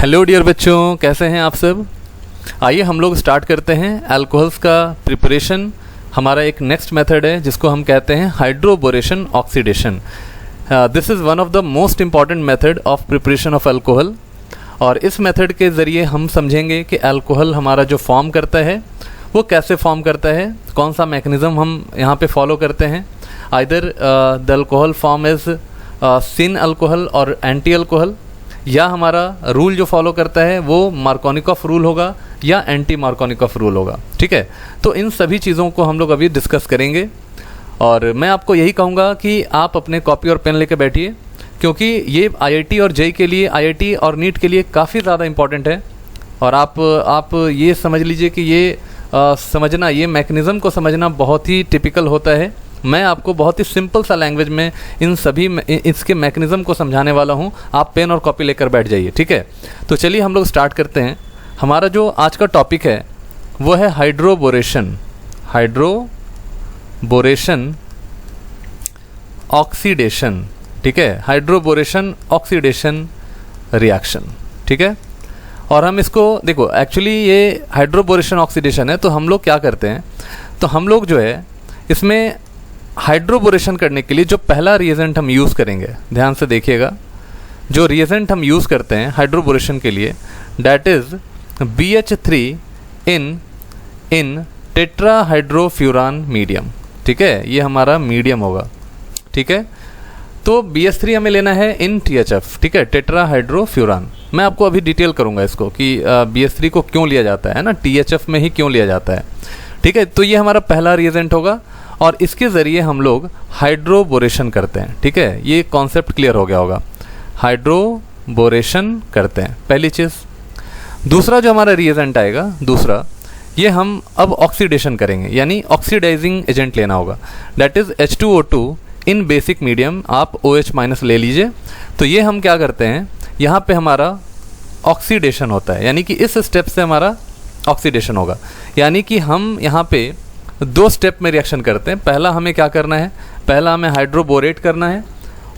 Hello dear बच्चों, कैसे हैं आप सब। आइए हम लोग स्टार्ट करते हैं अल्कोहल्स का प्रिपरेशन। हमारा एक नेक्स्ट मेथड है जिसको हम कहते हैं hydroboration oxidation. This is one of the most important method of preparation of alcohol. और इस मेथड के ज़रिए हम समझेंगे कि अल्कोहल हमारा जो फॉर्म करता है वो कैसे फॉर्म करता है, कौन सा मैकेनिज़्म हम यहाँ पे फॉलो करते हैं। Either the alcohol form is syn alcohol और एंटी अल्कोहल, या हमारा रूल जो फॉलो करता है वो मार्कोनिकॉफ रूल होगा या एंटी मार्कोनिकॉफ रूल होगा। ठीक है, तो इन सभी चीज़ों को हम लोग अभी डिस्कस करेंगे। और मैं आपको यही कहूँगा कि आप अपने कॉपी और पेन लेके बैठिए, क्योंकि ये आईआईटी और जेईई के लिए, आईआईटी और नीट के लिए काफ़ी ज़्यादा इम्पॉर्टेंट है। और आप ये समझ लीजिए कि ये समझना, ये मैकेनिज़्म को समझना बहुत ही टिपिकल होता है। मैं आपको बहुत ही सिंपल सा लैंग्वेज में इसके मैकेनिज़्म को समझाने वाला हूँ। आप पेन और कॉपी लेकर बैठ जाइए। ठीक है, तो चलिए हम लोग स्टार्ट करते हैं। हमारा जो आज का टॉपिक है वो है हाइड्रोबोरेशन ऑक्सीडेशन। ठीक है, हाइड्रोबोरेशन ऑक्सीडेशन रिएक्शन। ठीक है, और हम इसको देखो, एक्चुअली ये हाइड्रोबोरेशन ऑक्सीडेशन है। तो हम लोग क्या करते हैं, तो हम लोग जो है इसमें हाइड्रोबोरेशन करने के लिए जो पहला रिएजेंट हम यूज़ करेंगे, ध्यान से देखिएगा, जो रिएजेंट हम यूज़ करते हैं हाइड्रोबोरेशन के लिए, that is BH3 in tetrahydrofuran medium. ठीक है, ये हमारा मीडियम होगा। ठीक है, तो BH3 हमें लेना है इन THF। ठीक है, टेट्राहाइड्रोफ्यूरान। मैं आपको अभी डिटेल करूँगा इसको कि BH3 को क्यों लिया जाता है ना, THF में ही क्यों लिया जाता है। ठीक है, तो ये हमारा पहला रिएजेंट होगा और इसके ज़रिए हम लोग हाइड्रोबोरेशन करते हैं। ठीक है, ये कॉन्सेप्ट क्लियर हो गया होगा। हाइड्रोबोरेशन करते हैं, पहली चीज़। दूसरा जो हमारा रिएजेंट आएगा, दूसरा, ये हम अब ऑक्सीडेशन करेंगे, यानी ऑक्सीडाइजिंग एजेंट लेना होगा। That is H2O2 in basic medium. आप OH- ले लीजिए। तो ये हम क्या करते हैं, यहाँ पे हमारा ऑक्सीडेशन होता है, यानी कि इस स्टेप से हमारा ऑक्सीडेशन होगा। यानी कि हम यहाँ पे दो स्टेप में रिएक्शन करते हैं। पहला हमें क्या करना है, पहला हमें हाइड्रोबोरेट करना है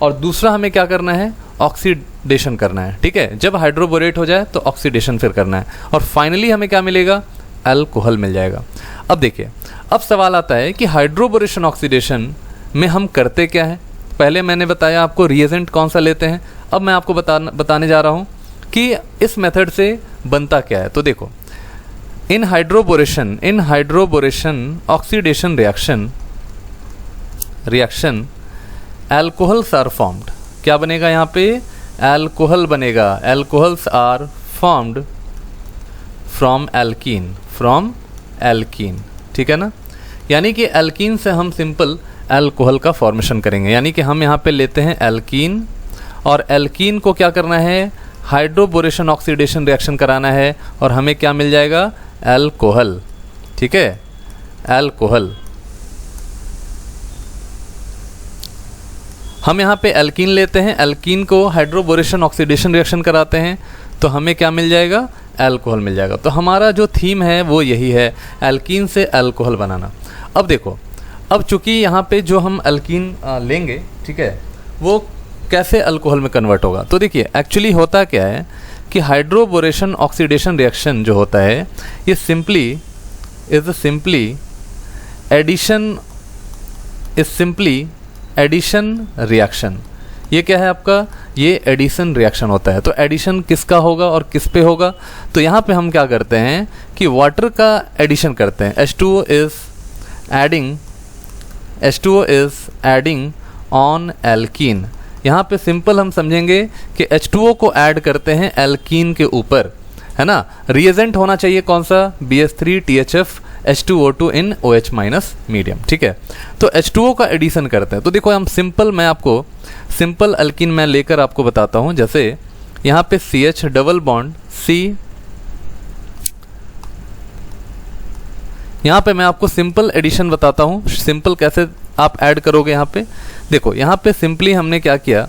और दूसरा हमें क्या करना है, ऑक्सीडेशन करना है। ठीक है, जब हाइड्रोबोरेट हो जाए तो ऑक्सीडेशन फिर करना है और फाइनली हमें क्या मिलेगा, अल्कोहल मिल जाएगा। अब देखिए, अब सवाल आता है कि हाइड्रोबोरेशन ऑक्सीडेशन में हम करते क्या है। पहले मैंने बताया आपको रिएजेंट कौन सा लेते हैं, अब मैं आपको बताने जा रहा हूँ कि इस मेथड से बनता क्या है। तो देखो, in hydroboration oxidation reaction alcohols are formed. क्या बनेगा यहाँ पे, अल्कोहल बनेगा। Alcohols are formed from alkene. ठीक है ना, यानी कि एल्कीन से हम सिंपल अल्कोहल का फॉर्मेशन करेंगे। यानी कि हम यहाँ पे लेते हैं एल्कीन और एल्कीन को क्या करना है, हाइड्रोबोरेशन ऑक्सीडेशन रिएक्शन कराना है और हमें क्या मिल जाएगा, अल्कोहल। ठीक है, अल्कोहल। हम यहाँ पे एल्कीन लेते हैं, एल्कीन को हाइड्रोबोरेशन ऑक्सीडेशन रिएक्शन कराते हैं तो हमें क्या मिल जाएगा, अल्कोहल मिल जाएगा। तो हमारा जो थीम है वो यही है, एल्कीन से अल्कोहल बनाना। अब देखो, अब चूंकि यहाँ पे जो हम एल्कीन लेंगे, ठीक है, वो कैसे अल्कोहल में कन्वर्ट होगा। तो देखिए, एक्चुअली होता क्या है कि हाइड्रोबोरेशन ऑक्सीडेशन रिएक्शन जो होता है ये सिंपली एडिशन रिएक्शन। ये क्या है आपका, ये एडिशन रिएक्शन होता है। तो एडिशन किसका होगा और किस पे होगा, तो यहाँ पे हम क्या करते हैं कि वाटर का एडिशन करते हैं। H2O is adding on alkene. यहाँ पे सिंपल हम समझेंगे कि H2O को ऐड करते हैं एल्कीन के ऊपर, है ना। रिएजेंट होना चाहिए कौन सा, BH3 THF H2O2 इन OH- मीडियम। ठीक है, तो H2O का एडिशन करते हैं। तो देखो, मैं आपको सिंपल एल्कीन मैं लेकर आपको बताता हूँ। जैसे यहाँ पे CH डबल बॉन्ड C, यहाँ पे मैं आपको सिंपल एडिशन बताता हूँ। सिंपल कैसे आप ऐड करोगे, यहाँ पे देखो, यहाँ पे सिंपली हमने क्या किया,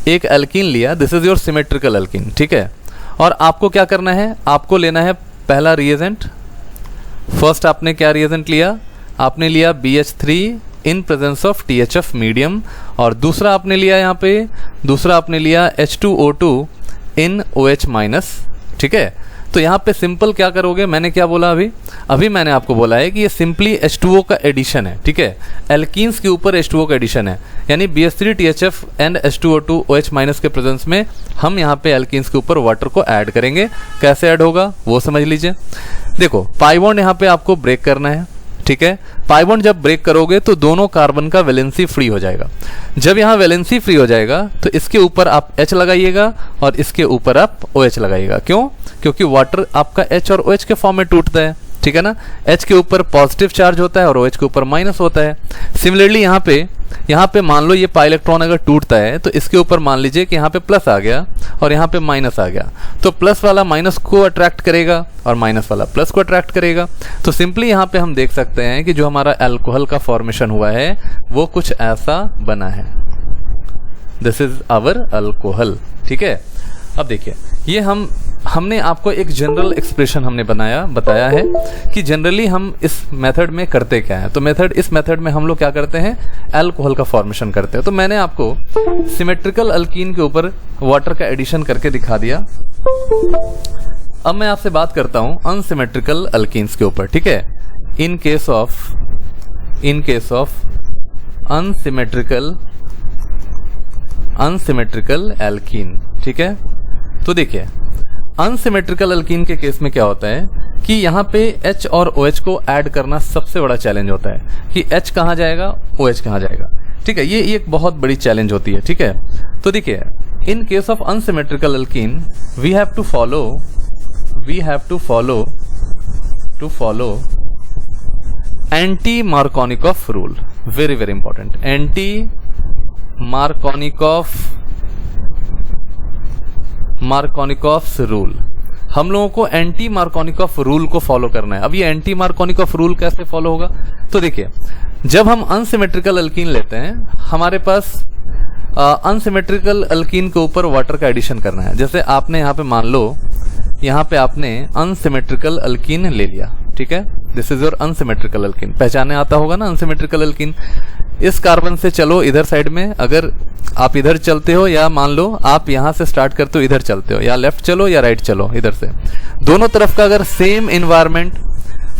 एक एल्कीन लिया, this is your symmetrical alkene. ठीक है, और आपको क्या करना है, आपको लेना है पहला रिएजेंट। फर्स्ट आपने क्या रिएजेंट लिया, आपने लिया BH3 in presence of THF medium, और दूसरा आपने लिया यहाँ पे, दूसरा आपने लिया H2O2 इन OH माइनस, ठीक है। तो यहाँ पे सिंपल क्या करोगे, मैंने क्या बोला अभी मैंने आपको बोला है कि ये सिंपली H2O का एडिशन है, ठीक है। एल्कीन्स के ऊपर H2O का एडिशन है, यानी BH3THF and H2O2 OH minus के प्रेजेंस में हम यहाँ पे एल्कीन्स के ऊपर वाटर को ऐड करेंगे। कैसे ऐड होगा वो समझ लीजिए। देखो पाई बॉन्ड यहाँ पे आपको ब्रेक करना है, ठीक है। पाई बॉन्ड जब ब्रेक करोगे तो दोनों कार्बन का वैलेंसी फ्री हो जाएगा। जब यहाँ वैलेंसी फ्री हो जाएगा तो इसके ऊपर आप H लगाइएगा और इसके ऊपर आप OH लगाइएगा। क्यों? क्योंकि वाटर आपका H और OH के फॉर्म में टूटता है, ठीक है ना। H के ऊपर पॉजिटिव चार्ज होता है और OH के ऊपर माइनस होता है। सिमिलरली यहाँ पे मान लो ये पाई इलेक्ट्रॉन अगर टूटता है तो इसके ऊपर मान लीजिए कि यहाँ पे प्लस आ गया और यहाँ पे माइनस आ गया, तो प्लस वाला माइनस को अट्रैक्ट करेगा और माइनस वाला प्लस को अट्रैक्ट करेगा। तो सिंपली यहाँ पे हम देख सकते हैं कि जो हमारा अल्कोहल का फॉर्मेशन हुआ है वो कुछ ऐसा बना है। दिस इज आवर अल्कोहल, ठीक है। अब देखिए ये हमने आपको एक जनरल एक्सप्रेशन हमने बताया है कि जनरली हम इस मेथड में करते क्या है। तो इस मेथड में हम लोग क्या करते हैं, अल्कोहल का फॉर्मेशन करते हैं। तो मैंने आपको सिमेट्रिकल अल्कीन के ऊपर वाटर का एडिशन करके दिखा दिया। अब मैं आपसे बात करता हूं अनसिमेट्रिकल अल्कीन्स के ऊपर, ठीक है। इन केस ऑफ अनसिमेट्रिकल एल्कीन, ठीक है। तो देखिए अनसिमेट्रिकल अल्कीन के केस में क्या होता है कि यहाँ पे H और OH को ऐड करना सबसे बड़ा चैलेंज होता है कि H कहाँ जाएगा, OH कहाँ जाएगा, ठीक है। ये एक बहुत बड़ी चैलेंज होती है, ठीक है। तो देखिए in case of unsymmetrical alkene we have to follow anti Markovnikov rule. Very very important, anti Markovnikov rule. हम लोगों को एंटी मार्कोनिकॉफ रूल को फॉलो करना है। अब ये एंटी मार्कोनिकॉफ रूल कैसे फॉलो होगा, तो देखिए जब हम अनसिमेट्रिकल अल्कीन लेते हैं हमारे पास अनसिमेट्रिकल अल्कीन के ऊपर वाटर का एडिशन करना है। जैसे आपने यहाँ पे मान लो यहाँ पे आपने अनसिमेट्रिकल अल्कीन ले लिया, ठीक है। This is your unsymmetrical alkyne. पहचाने आता होगा ना अनसिमेट्रिकल अल्कीन। इस कार्बन से चलो इधर साइड में, अगर आप इधर चलते हो या मान लो आप यहां से स्टार्ट करते हो इधर चलते हो, या लेफ्ट चलो या राइट चलो, इधर से दोनों तरफ का अगर सेम एनवायरनमेंट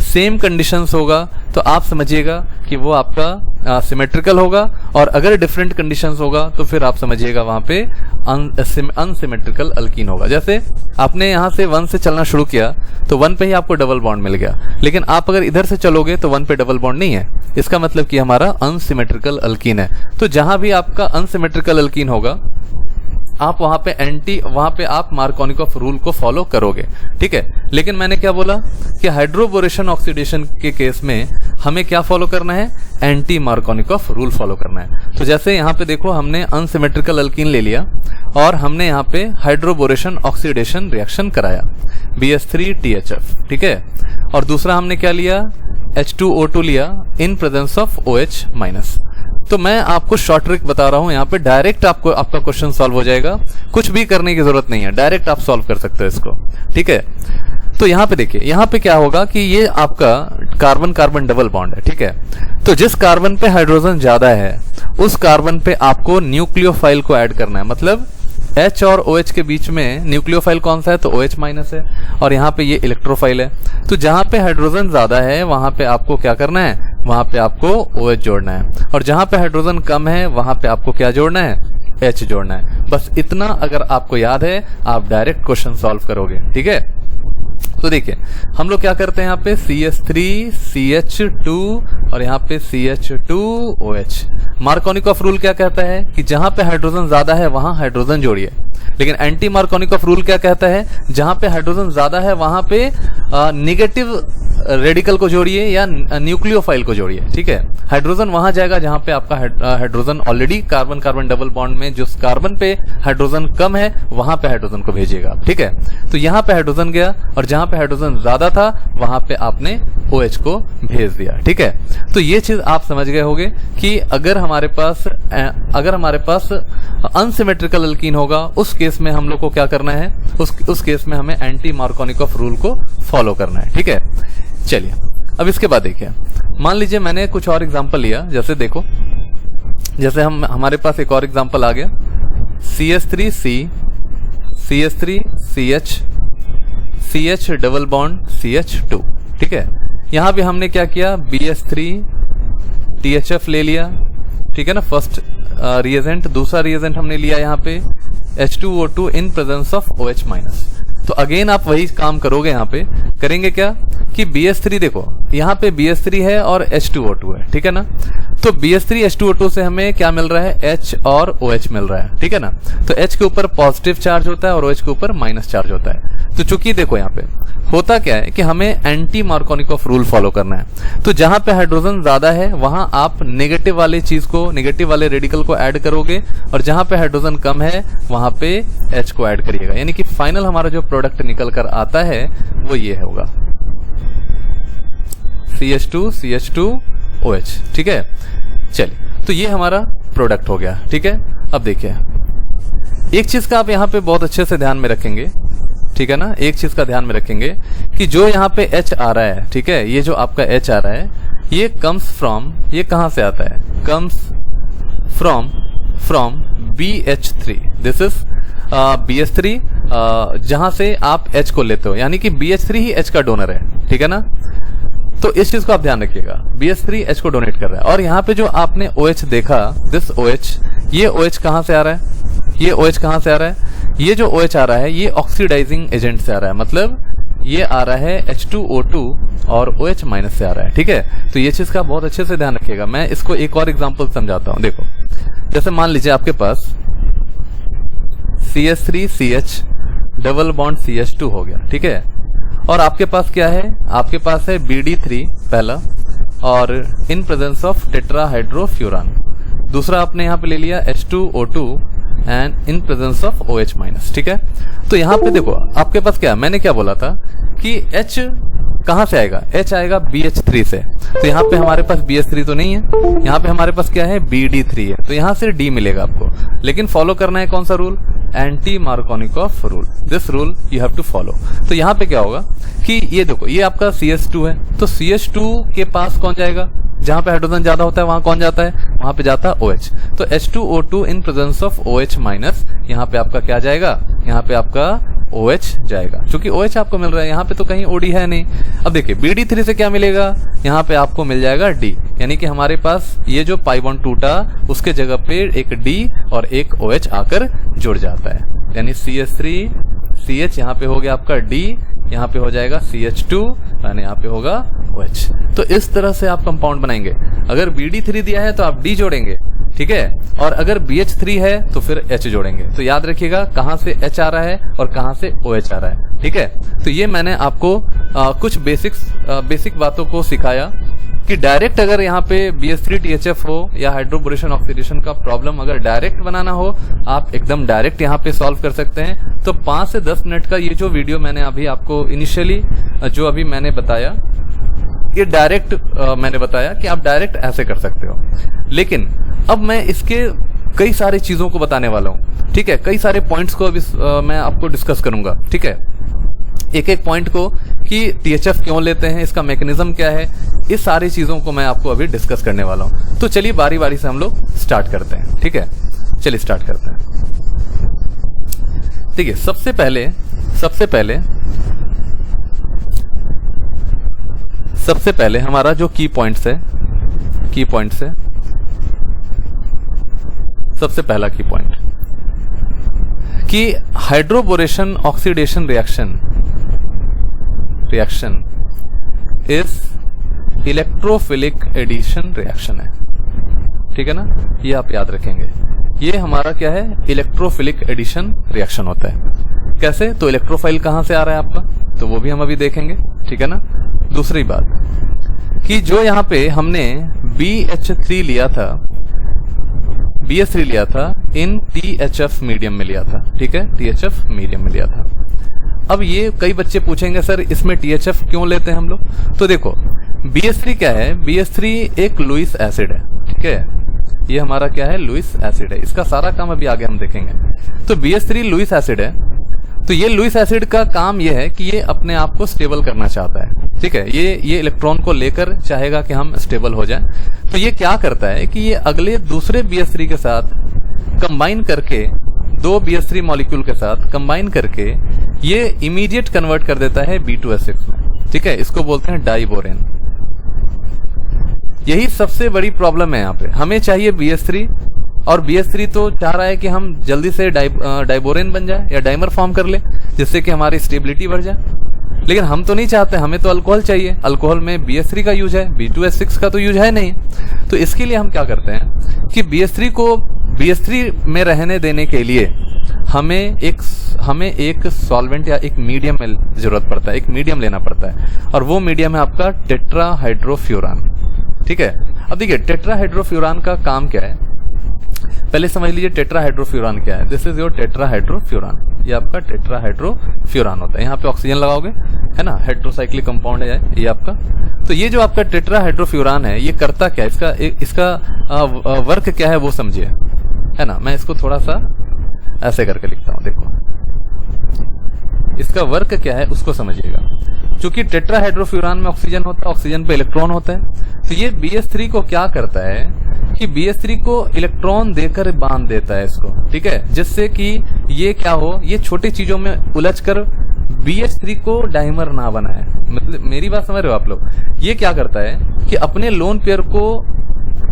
सेम कंडीशंस होगा तो आप समझिएगा कि वो आपका सिमेट्रिकल होगा, और अगर डिफरेंट कंडीशंस होगा तो फिर आप समझिएगा वहां पे अनसिमेट्रिकल अल्कीन होगा। जैसे आपने यहां से 1 से चलना शुरू किया तो 1 पे ही आपको डबल बॉन्ड मिल गया, लेकिन आप अगर इधर से चलोगे तो 1 पे डबल बॉन्ड नहीं है। इसका मतलब कि हमारा अनसिमेट्रिकल अल्कीन है। तो जहां भी आपका अनसिमेट्रिकल अल्कीन होगा आप वहां पे आप मार्कोनिकॉफ रूल को फॉलो करोगे, ठीक है। लेकिन मैंने क्या बोला कि हाइड्रोबोरेशन ऑक्सीडेशन के केस में हमें क्या फॉलो करना है, एंटी मार्कोनिकॉफ रूल फॉलो करना है। तो जैसे यहाँ पे देखो हमने अनसिमेट्रिकल अल्कीन ले लिया और हमने यहाँ पे हाइड्रोबोरेशन ऑक्सीडेशन रिएक्शन कराया BH3THF, ठीक है। और दूसरा हमने क्या लिया, H2O2 लिया in presence of OH minus. तो मैं आपको शॉर्ट ट्रिक बता रहा हूं, यहाँ पे डायरेक्ट आपका क्वेश्चन सॉल्व हो जाएगा, कुछ भी करने की जरूरत नहीं है, डायरेक्ट आप सॉल्व कर सकते हो इसको, ठीक है। तो यहाँ पे देखिए यहाँ पे क्या होगा कि ये आपका कार्बन कार्बन डबल बॉन्ड है, ठीक है। तो जिस कार्बन पे हाइड्रोजन ज्यादा है उस कार्बन पे आपको न्यूक्लियोफाइल को ऐड करना है। मतलब H और OH के बीच में न्यूक्लियोफाइल कौन सा है, तो OH माइनस है, और यहाँ पे ये इलेक्ट्रोफाइल है। तो जहां पे हाइड्रोजन ज्यादा है वहां पे आपको क्या करना है, वहां पे आपको OH जोड़ना है, और जहां पे हाइड्रोजन कम है वहां पे आपको क्या जोड़ना है, H जोड़ना है। बस इतना अगर आपको याद है आप डायरेक्ट क्वेश्चन सॉल्व करोगे, ठीक है। तो देखिए हम लोग क्या करते हैं, यहाँ पे CH3 CH2 और यहाँ पे CH2OH। मार्कोनिकॉफ रूल क्या कहता है कि जहां पे हाइड्रोजन ज्यादा है वहां हाइड्रोजन जोड़िए, लेकिन एंटी मार्कोनिकॉफ रूल क्या कहता है, जहां पे हाइड्रोजन ज्यादा है वहां पे निगेटिव रेडिकल को जोड़िए या न्यूक्लियोफाइल को जोड़िए, ठीक है। हाइड्रोजन वहां जाएगा जहां पे आपका hydrogen already carbon carbon double bond में जिस कार्बन पे हाइड्रोजन कम है वहां पे हाइड्रोजन को भेजिएगा, ठीक है। तो यहाँ पे हाइड्रोजन गया और जहां पे हाइड्रोजन ज्यादा था वहां पे आपने OH को भेज दिया, ठीक है। तो ये चीज आप समझ गए होंगे कि अगर हमारे पास अनसिमेट्रिकल अल्कीन होगा उस केस में हम लोग को क्या करना है, उस केस में हमें एंटी मार्कोनिकॉफ रूल को फॉलो करना है, ठीक है। चलिए अब इसके बाद देखिए, मान लीजिए मैंने कुछ और एग्जांपल लिया, जैसे देखो जैसे हमारे पास एक और एग्जांपल आ गया CH3C CH3 CH CH double bond CH2, ठीक है। यहां भी हमने क्या किया, BH3 THF ले लिया, ठीक है ना, फर्स्ट रिएजेंट। दूसरा रिएजेंट हमने लिया यहाँ पे H2O2 in presence of OH minus. तो अगेन आप वही काम करोगे, यहाँ पे करेंगे क्या कि BH3 देखो यहाँ पे BH3 है और H2O2 है, ठीक है ना। तो BH3 H2O2 से हमें क्या मिल रहा है, H और OH मिल रहा है, ठीक है ना। तो H के ऊपर पॉजिटिव चार्ज होता है और OH के ऊपर माइनस चार्ज होता है। तो चूंकि देखो यहाँ पे होता क्या है कि हमें एंटी मार्कोनिकॉफ रूल फॉलो करना है। तो जहां पे हाइड्रोजन ज्यादा है वहां आप नेगेटिव वाले चीज को, नेगेटिव वाले रेडिकल को ऐड करोगे, और जहां पे हाइड्रोजन कम है वहां पे H को ऐड करिएगा। यानी कि फाइनल हमारा जो प्रोडक्ट निकल कर आता है वो ये होगा CH2 CH2 OH, ठीक है। चलिए, तो ये हमारा प्रोडक्ट हो गया, ठीक है। अब देखिए एक चीज का आप यहाँ पे बहुत अच्छे से ध्यान में रखेंगे, ठीक है ना। एक चीज का ध्यान में रखेंगे कि जो यहाँ पे H आ रहा है, ठीक है, ये जो आपका H आ रहा है ये कम्स फ्रॉम, ये कहां से आता है, comes from BH3। This is BH3 जहां से आप H को लेते हो, यानी कि BH3 ही H का डोनर है, ठीक है ना। तो इस चीज को आप ध्यान रखिएगा, BH3 H को डोनेट कर रहा है। और यहाँ पे जो आपने OH देखा, दिस OH, ये OH कहां से आ रहा है, ये OH कहां से आ रहा है, ये जो OH आ रहा है ये ऑक्सीडाइजिंग एजेंट से आ रहा है, मतलब ये आ रहा है H2O2 और OH माइनस से आ रहा है, ठीक है। तो ये चीज का बहुत अच्छे से ध्यान रखिएगा। मैं इसको एक और एग्जांपल समझाता हूं। देखो, जैसे मान लीजिए आपके पास CH3 CH double bond CH2 हो गया, ठीक है। और आपके पास क्या है, आपके पास है BD3 पहला, और इन प्रेजेंस ऑफ टेट्राहाइड्रोफ्यूरान। दूसरा आपने यहाँ पे ले लिया H2O2 and in presence of OH minus, ठीक है। तो यहाँ पे देखो आपके पास क्या, मैंने क्या बोला था कि H कहां से आएगा, H आएगा BH3 से। तो यहाँ पे हमारे पास BH3 तो नहीं है, यहाँ पे हमारे पास क्या है, BD3 है। तो यहाँ से D मिलेगा आपको, लेकिन फॉलो करना है कौन सा rule, anti Markovnikov rule. This rule you have to follow. तो यहाँ पे क्या होगा कि ये देखो, ये आपका CH2 है, तो CH2 के पास कौन जाएगा, जहां पे हाइड्रोजन ज्यादा होता है वहां कौन जाता है, वहां पे जाता है OH। तो H2O2 in presence of OH minus, यहाँ पे आपका क्या जाएगा, यहाँ पे आपका OH जाएगा, क्योंकि OH आपको मिल रहा है, यहाँ पे तो कहीं OD है नहीं। अब देखिए BD3 से क्या मिलेगा, यहाँ पे आपको मिल जाएगा D, यानी कि हमारे पास ये जो पाई बॉन्ड टूटा उसके जगह पे एक D और एक OH आकर जुड़ जाता है, यानी CH3 CH यहाँ पे हो गया आपका D, यहाँ पे हो जाएगा CH2 यानी यहाँ पे होगा OH। तो इस तरह से आप कंपाउंड बनाएंगे। अगर BD3 दिया है तो आप D जोड़ेंगे, ठीक है, और अगर BH3 है तो फिर H जोड़ेंगे। तो याद रखिएगा कहां से H आ रहा है और कहां से OH आ रहा है, ठीक है। तो ये मैंने आपको कुछ बेसिक बातों को सिखाया कि डायरेक्ट अगर यहाँ पे BH3 THF हो या हाइड्रोबोरेशन ऑक्सीडेशन का प्रॉब्लम अगर डायरेक्ट बनाना हो, आप एकदम डायरेक्ट यहाँ पे सॉल्व कर सकते हैं। तो 5 से 10 मिनट का ये जो वीडियो मैंने अभी आपको इनिशियली जो अभी मैंने बताया, ये डायरेक्ट मैंने बताया कि आप डायरेक्ट ऐसे कर सकते हो। लेकिन अब मैं इसके कई सारी चीजों को बताने वाला हूँ, ठीक है, कई सारे पॉइंट्स को अभी मैं आपको डिस्कस करूंगा, ठीक है, एक एक पॉइंट को कि THF क्यों लेते हैं, इसका मैकेनिज्म क्या है, इस सारी चीजों को मैं आपको अभी डिस्कस करने वाला हूं। तो चलिए बारी बारी से हम लोग स्टार्ट करते हैं, ठीक है, चलिए स्टार्ट करते हैं। ठीक है, सबसे पहले हमारा जो की पॉइंट्स है, सबसे पहला की पॉइंट कि hydroboration oxidation reaction is electrophilic addition reaction है, ठीक है ना, ये आप याद रखेंगे। ये हमारा क्या है, इलेक्ट्रोफिलिक एडिशन रिएक्शन होता है। कैसे, तो इलेक्ट्रोफाइल कहां से आ रहा है आपका, तो वो भी हम अभी देखेंगे, ठीक है ना। दूसरी बात कि जो यहाँ पे हमने BH3 लिया था, BH3 लिया था इन THF मीडियम में लिया था, ठीक है, THF मीडियम में लिया था। अब ये कई बच्चे पूछेंगे सर इसमें THF क्यों लेते हैं हम लोग, तो देखो BH3 क्या है, BH3 एक लुईस एसिड है, ठीक है, ये हमारा क्या है, लुईस एसिड है। इसका सारा काम अभी आगे हम देखेंगे। तो BH3 लुईस एसिड है, तो ये लुईस एसिड का काम ये है कि ये अपने आप को स्टेबल करना चाहता है, ठीक है, ये इलेक्ट्रॉन को लेकर चाहेगा कि हम स्टेबल हो जाएं। तो ये क्या करता है कि ये अगले दूसरे BH3 के साथ कंबाइन करके दो BH3 मॉलिक्यूल के साथ कंबाइन करके ये इमीडिएट कन्वर्ट कर देता है B2S6 में, ठीक है। इसको बोलते हैं डाइबोरेन। यही सबसे बड़ी प्रॉब्लम है यहाँ पे। हमें चाहिए BH3 और BH3 तो चाह रहा है कि हम जल्दी से डाइबोरेन बन जाए या डाइमर फॉर्म कर ले, जिससे कि हमारी स्टेबिलिटी बढ़ जाए। लेकिन हम तो नहीं चाहते, हमें तो अल्कोहल चाहिए। अल्कोहल में BH3 का यूज है, B2S6 का तो यूज है नहीं। तो इसके लिए हम क्या करते हैं कि BH3 को BH3 में रहने देने के लिए हमें एक सॉल्वेंट या एक मीडियम में जरूरत पड़ता है, एक मीडियम लेना पड़ता है, और वो मीडियम है आपका टेट्राहाइड्रोफ्यूरान, ठीक है। अब देखिए टेट्राहाइड्रोफ्यूरान का काम क्या है, पहले समझ लीजिए टेट्राहाइड्रोफ्यूरान क्या है। दिस इज योर टेट्राहाइड्रोफ्यूरान, ये आपका टेट्राहाइड्रोफ्यूरान होता है। यहाँ पे ऑक्सीजन लगाओगे, है ना, हेट्रोसाइक्लिक कंपाउंड है ये आपका। तो ये जो आपका टेट्राहाइड्रोफ्यूरान है, ये करता क्या है, इसका वर्क क्या है वो समझिए, है ना। मैं इसको थोड़ा सा ऐसे करके लिखता हूं, देखो इसका वर्क क्या है उसको समझिएगा। क्योंकि टेट्राहाइड्रोफ्यूरान में ऑक्सीजन होता है, ऑक्सीजन पे इलेक्ट्रॉन होता है। तो ये BH3 को क्या करता है कि BH3 को इलेक्ट्रॉन देकर बांध देता है इसको, ठीक है, जिससे कि ये क्या हो, ये छोटी चीजों में उलझकर BH3 को डाइमर ना बनाए। मतलब मेरी बात समझ रहे हो आप लोग। ये क्या करता है कि अपने लोन पेयर को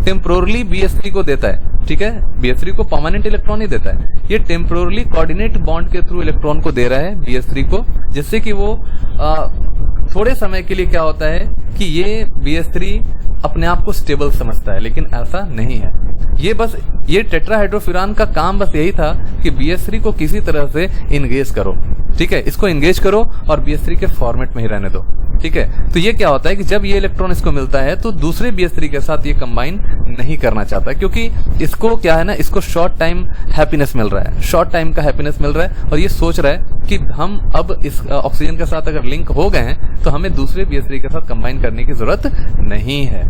टेम्पोरली BH3 को देता है, ठीक है। BH3 को परमानेंट इलेक्ट्रॉन ही देता है, ये टेम्पोरली कोऑर्डिनेट बॉन्ड के थ्रू इलेक्ट्रॉन को दे रहा है BH3 को, जिससे कि वो थोड़े समय के लिए क्या होता है कि ये BH3 अपने आप को स्टेबल समझता है, लेकिन ऐसा नहीं है। ये टेट्राहाइड्रोफ्यूरान का काम बस यही था कि BH3 को किसी तरह से इंगेज करो, ठीक है, इसको इंगेज करो और BH3 के फॉर्मेट में ही रहने दो, ठीक है। तो ये क्या होता है कि जब ये इलेक्ट्रॉन इसको मिलता है तो दूसरे BH3 के साथ ये कंबाइन नहीं करना चाहता, क्योंकि इसको क्या है ना, इसको शॉर्ट टाइम हैप्पीनेस मिल रहा है, शॉर्ट टाइम का हैप्पीनेस मिल रहा है, और ये सोच रहा है कि हम अब इस ऑक्सीजन के साथ अगर लिंक हो गए हैं तो हमें दूसरे BH3 के साथ कंबाइन करने की जरूरत नहीं है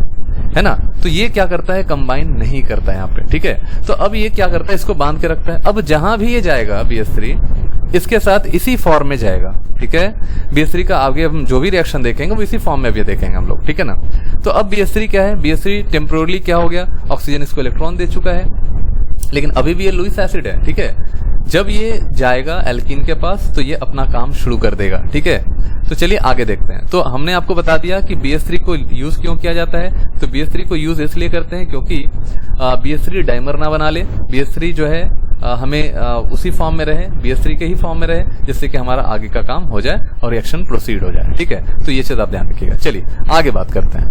ना। तो ये क्या करता है, कंबाइन नहीं करता है यहाँ पे, ठीक है। तो अब ये क्या करता है, इसको बांध के रखता है। अब जहां भी ये जाएगा BH3 इसके साथ इसी फॉर्म में जाएगा, ठीक है। BH3 का आगे हम जो भी रिएक्शन देखेंगे वो इसी फॉर्म में भी देखेंगे हम लोग, ठीक है ना। तो अब BH3 क्या है, BH3 टेम्पोरली क्या हो गया, ऑक्सीजन इसको इलेक्ट्रॉन दे चुका है, लेकिन अभी भी ये लुईस एसिड है, ठीक है। जब ये जाएगा एल्कीन के पास तो ये अपना काम शुरू कर देगा, ठीक है। तो चलिए आगे देखते हैं। तो हमने आपको बता दिया कि BH3 को यूज क्यों किया जाता है। तो BH3 को यूज इसलिए करते हैं क्योंकि BH3 डाइमर ना बना ले, BH3 जो है हमें उसी फॉर्म में रहे, BH3 के ही फॉर्म में रहे, जिससे कि हमारा आगे का काम हो जाए और रिएक्शन प्रोसीड हो जाए, ठीक है। तो ये चीज आप ध्यान रखिएगा। चलिए आगे बात करते हैं।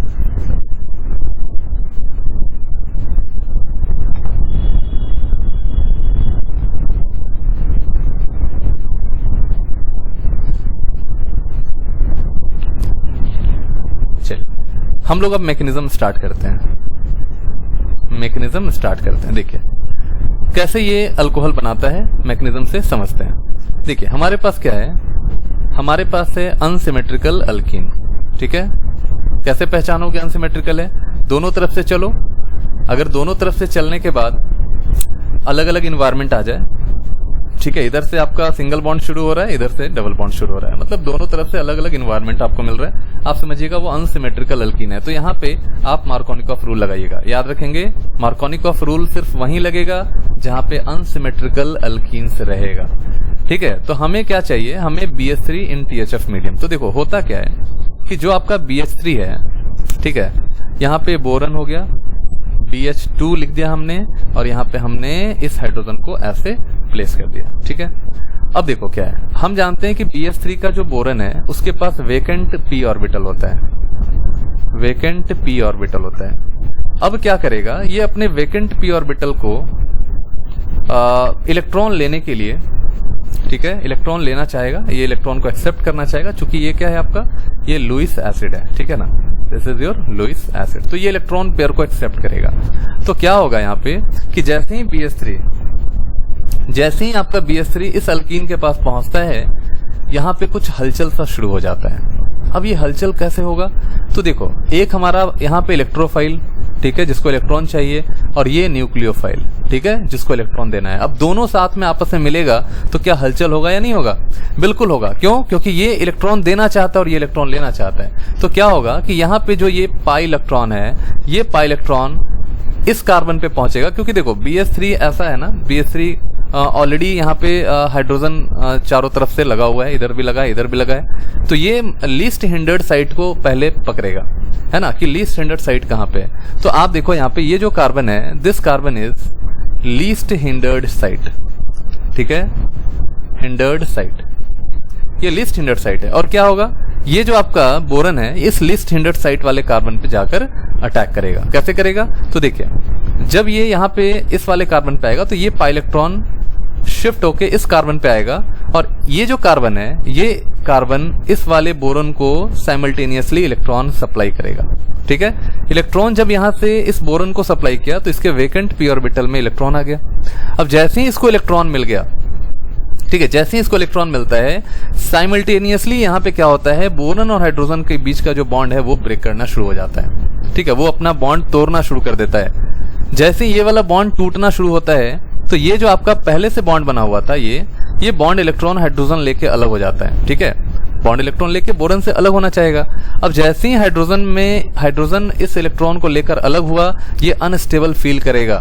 हम लोग अब मैकेनिज्म स्टार्ट करते हैं। देखिए कैसे ये अल्कोहल बनाता है, मैकेनिज्म से समझते हैं। देखिए हमारे पास क्या है, हमारे पास है अनसिमेट्रिकल अल्कीन, ठीक है। कैसे पहचानोगे अनसिमेट्रिकल है, दोनों तरफ से चलो। अगर दोनों तरफ से चलने के बाद अलग अलग इन्वायरमेंट आ जाए, ठीक है, इधर से आपका सिंगल बॉन्ड शुरू हो रहा है, इधर से डबल बॉन्ड शुरू हो रहा है, मतलब दोनों तरफ से अलग अलग इन्वायरमेंट आपको मिल रहा है, आप समझिएगा वो अनसिमेट्रिकल अल्कीन है। तो यहाँ पे आप मार्कोनिकॉफ रूल लगाइएगा। याद रखेंगे मार्कोनिकॉफ रूल सिर्फ वहीं लगेगा जहां पे अनसिमेट्रिकल अल्कीन्स रहेगा, ठीक है। तो हमें क्या चाहिए, हमें BH3 इन THF मीडियम। तो देखो होता क्या है कि जो आपका BH3 है, ठीक है, यहाँ पे बोरन हो गया, BH2 लिख दिया हमने, और यहाँ पे हमने इस हाइड्रोजन को ऐसे प्लेस कर दिया, ठीक है। अब देखो क्या है, हम जानते हैं कि BH3 का जो बोरन है उसके पास वेकेंट p ऑर्बिटल होता है, वेकेंट p ऑर्बिटल होता है। अब क्या करेगा, ये अपने वेकेंट p ऑर्बिटल को इलेक्ट्रॉन लेने के लिए, ठीक है, इलेक्ट्रॉन लेना चाहेगा, ये इलेक्ट्रॉन को एक्सेप्ट करना चाहेगा, चूंकि ये क्या है आपका, ये लुईस एसिड है, ठीक है ना, this is your Lewis acid. तो ये इलेक्ट्रॉन पेयर को एक्सेप्ट करेगा। तो क्या होगा यहाँ पे कि जैसे ही आपका BH3 इस अल्कीन के पास पहुंचता है, यहाँ पे कुछ हलचल सा शुरू हो जाता है। अब ये हलचल कैसे होगा, तो देखो एक हमारा यहाँ पे इलेक्ट्रोफाइल, ठीक है, जिसको इलेक्ट्रॉन चाहिए, और ये न्यूक्लियोफाइल, ठीक है, जिसको इलेक्ट्रॉन देना है। अब दोनों साथ में आपस में मिलेगा तो क्या हलचल होगा या नहीं होगा, बिल्कुल होगा। क्यों, क्योंकि ये इलेक्ट्रॉन देना चाहता है और ये इलेक्ट्रॉन लेना चाहता है। तो क्या होगा कि यहाँ पे जो ये पाई इलेक्ट्रॉन है, ये पाई इलेक्ट्रॉन इस कार्बन पे पहुंचेगा, क्योंकि देखो BH3 ऐसा है ना, BH3 ऑलरेडी यहाँ पे हाइड्रोजन चारों तरफ से लगा हुआ है, इधर भी लगा है, इधर भी लगा है, तो ये लीस्ट हिंडर्ड साइट को पहले पकड़ेगा, है ना, कि लीस्ट हिंडर्ड साइट कहाँ पे है। तो आप देखो यहाँ पे ये जो कार्बन है, this carbon is least hindered site, ठीक है, हिंडर्ड साइट, ये लीस्ट हिंडर्ड साइट है। और क्या होगा, ये जो आपका बोरन है इस लीस्ट हिंडर्ड साइट वाले कार्बन पे जाकर अटैक करेगा। कैसे करेगा, तो देखिए जब ये यहाँ पे इस वाले कार्बन पे आएगा तो ये पाई इलेक्ट्रॉन शिफ्ट होके इस कार्बन पे आएगा, और ये जो कार्बन है, ये कार्बन इस वाले बोरन को साइमल्टेनियसली इलेक्ट्रॉन सप्लाई करेगा, ठीक है। इलेक्ट्रॉन जब यहाँ से इस बोरन को सप्लाई किया तो इसके वेकेंट पी ऑर्बिटल में इलेक्ट्रॉन आ गया। अब जैसे ही इसको इलेक्ट्रॉन मिल गया, ठीक है, जैसे ही इसको इलेक्ट्रॉन मिलता है, साइमल्टेनियसली यहाँ पे क्या होता है, बोरन और हाइड्रोजन के बीच का जो बॉन्ड है वो ब्रेक करना शुरू हो जाता है, ठीक है, वो अपना बॉन्ड तोड़ना शुरू कर देता है। जैसे ये वाला बॉन्ड टूटना शुरू होता है तो ये जो आपका पहले से बॉन्ड बना हुआ था, ये बॉन्ड इलेक्ट्रॉन हाइड्रोजन लेके अलग हो जाता है, ठीक है, बॉन्ड इलेक्ट्रॉन लेके बोरन से अलग होना चाहेगा। अब जैसे ही हाइड्रोजन इस इलेक्ट्रॉन को लेकर अलग हुआ, ये अनस्टेबल फील करेगा।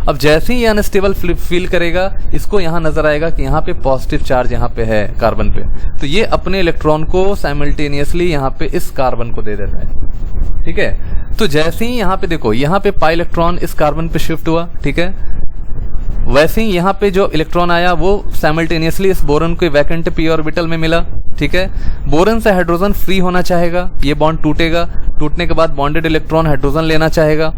अब जैसे ही ये अनस्टेबल फील करेगा, इसको यहाँ नजर आएगा कि यहाँ पे पॉजिटिव चार्ज यहाँ पे है कार्बन पे, तो ये अपने इलेक्ट्रॉन को साइमल्टेनियसली यहाँ पे इस कार्बन को दे देता है, ठीक है। तो जैसे ही यहाँ पे देखो, यहाँ पे पाई इलेक्ट्रॉन इस कार्बन पे शिफ्ट हुआ, ठीक है, वैसे ही यहाँ पे जो इलेक्ट्रॉन आया वो साइमल्टेनियसली इस बोरन के वैकेंट पी ऑर्बिटल में मिला, ठीक है। बोरन से हाइड्रोजन फ्री होना चाहेगा, ये बॉन्ड टूटेगा, टूटने के बाद बॉन्डेड इलेक्ट्रॉन हाइड्रोजन लेना चाहेगा।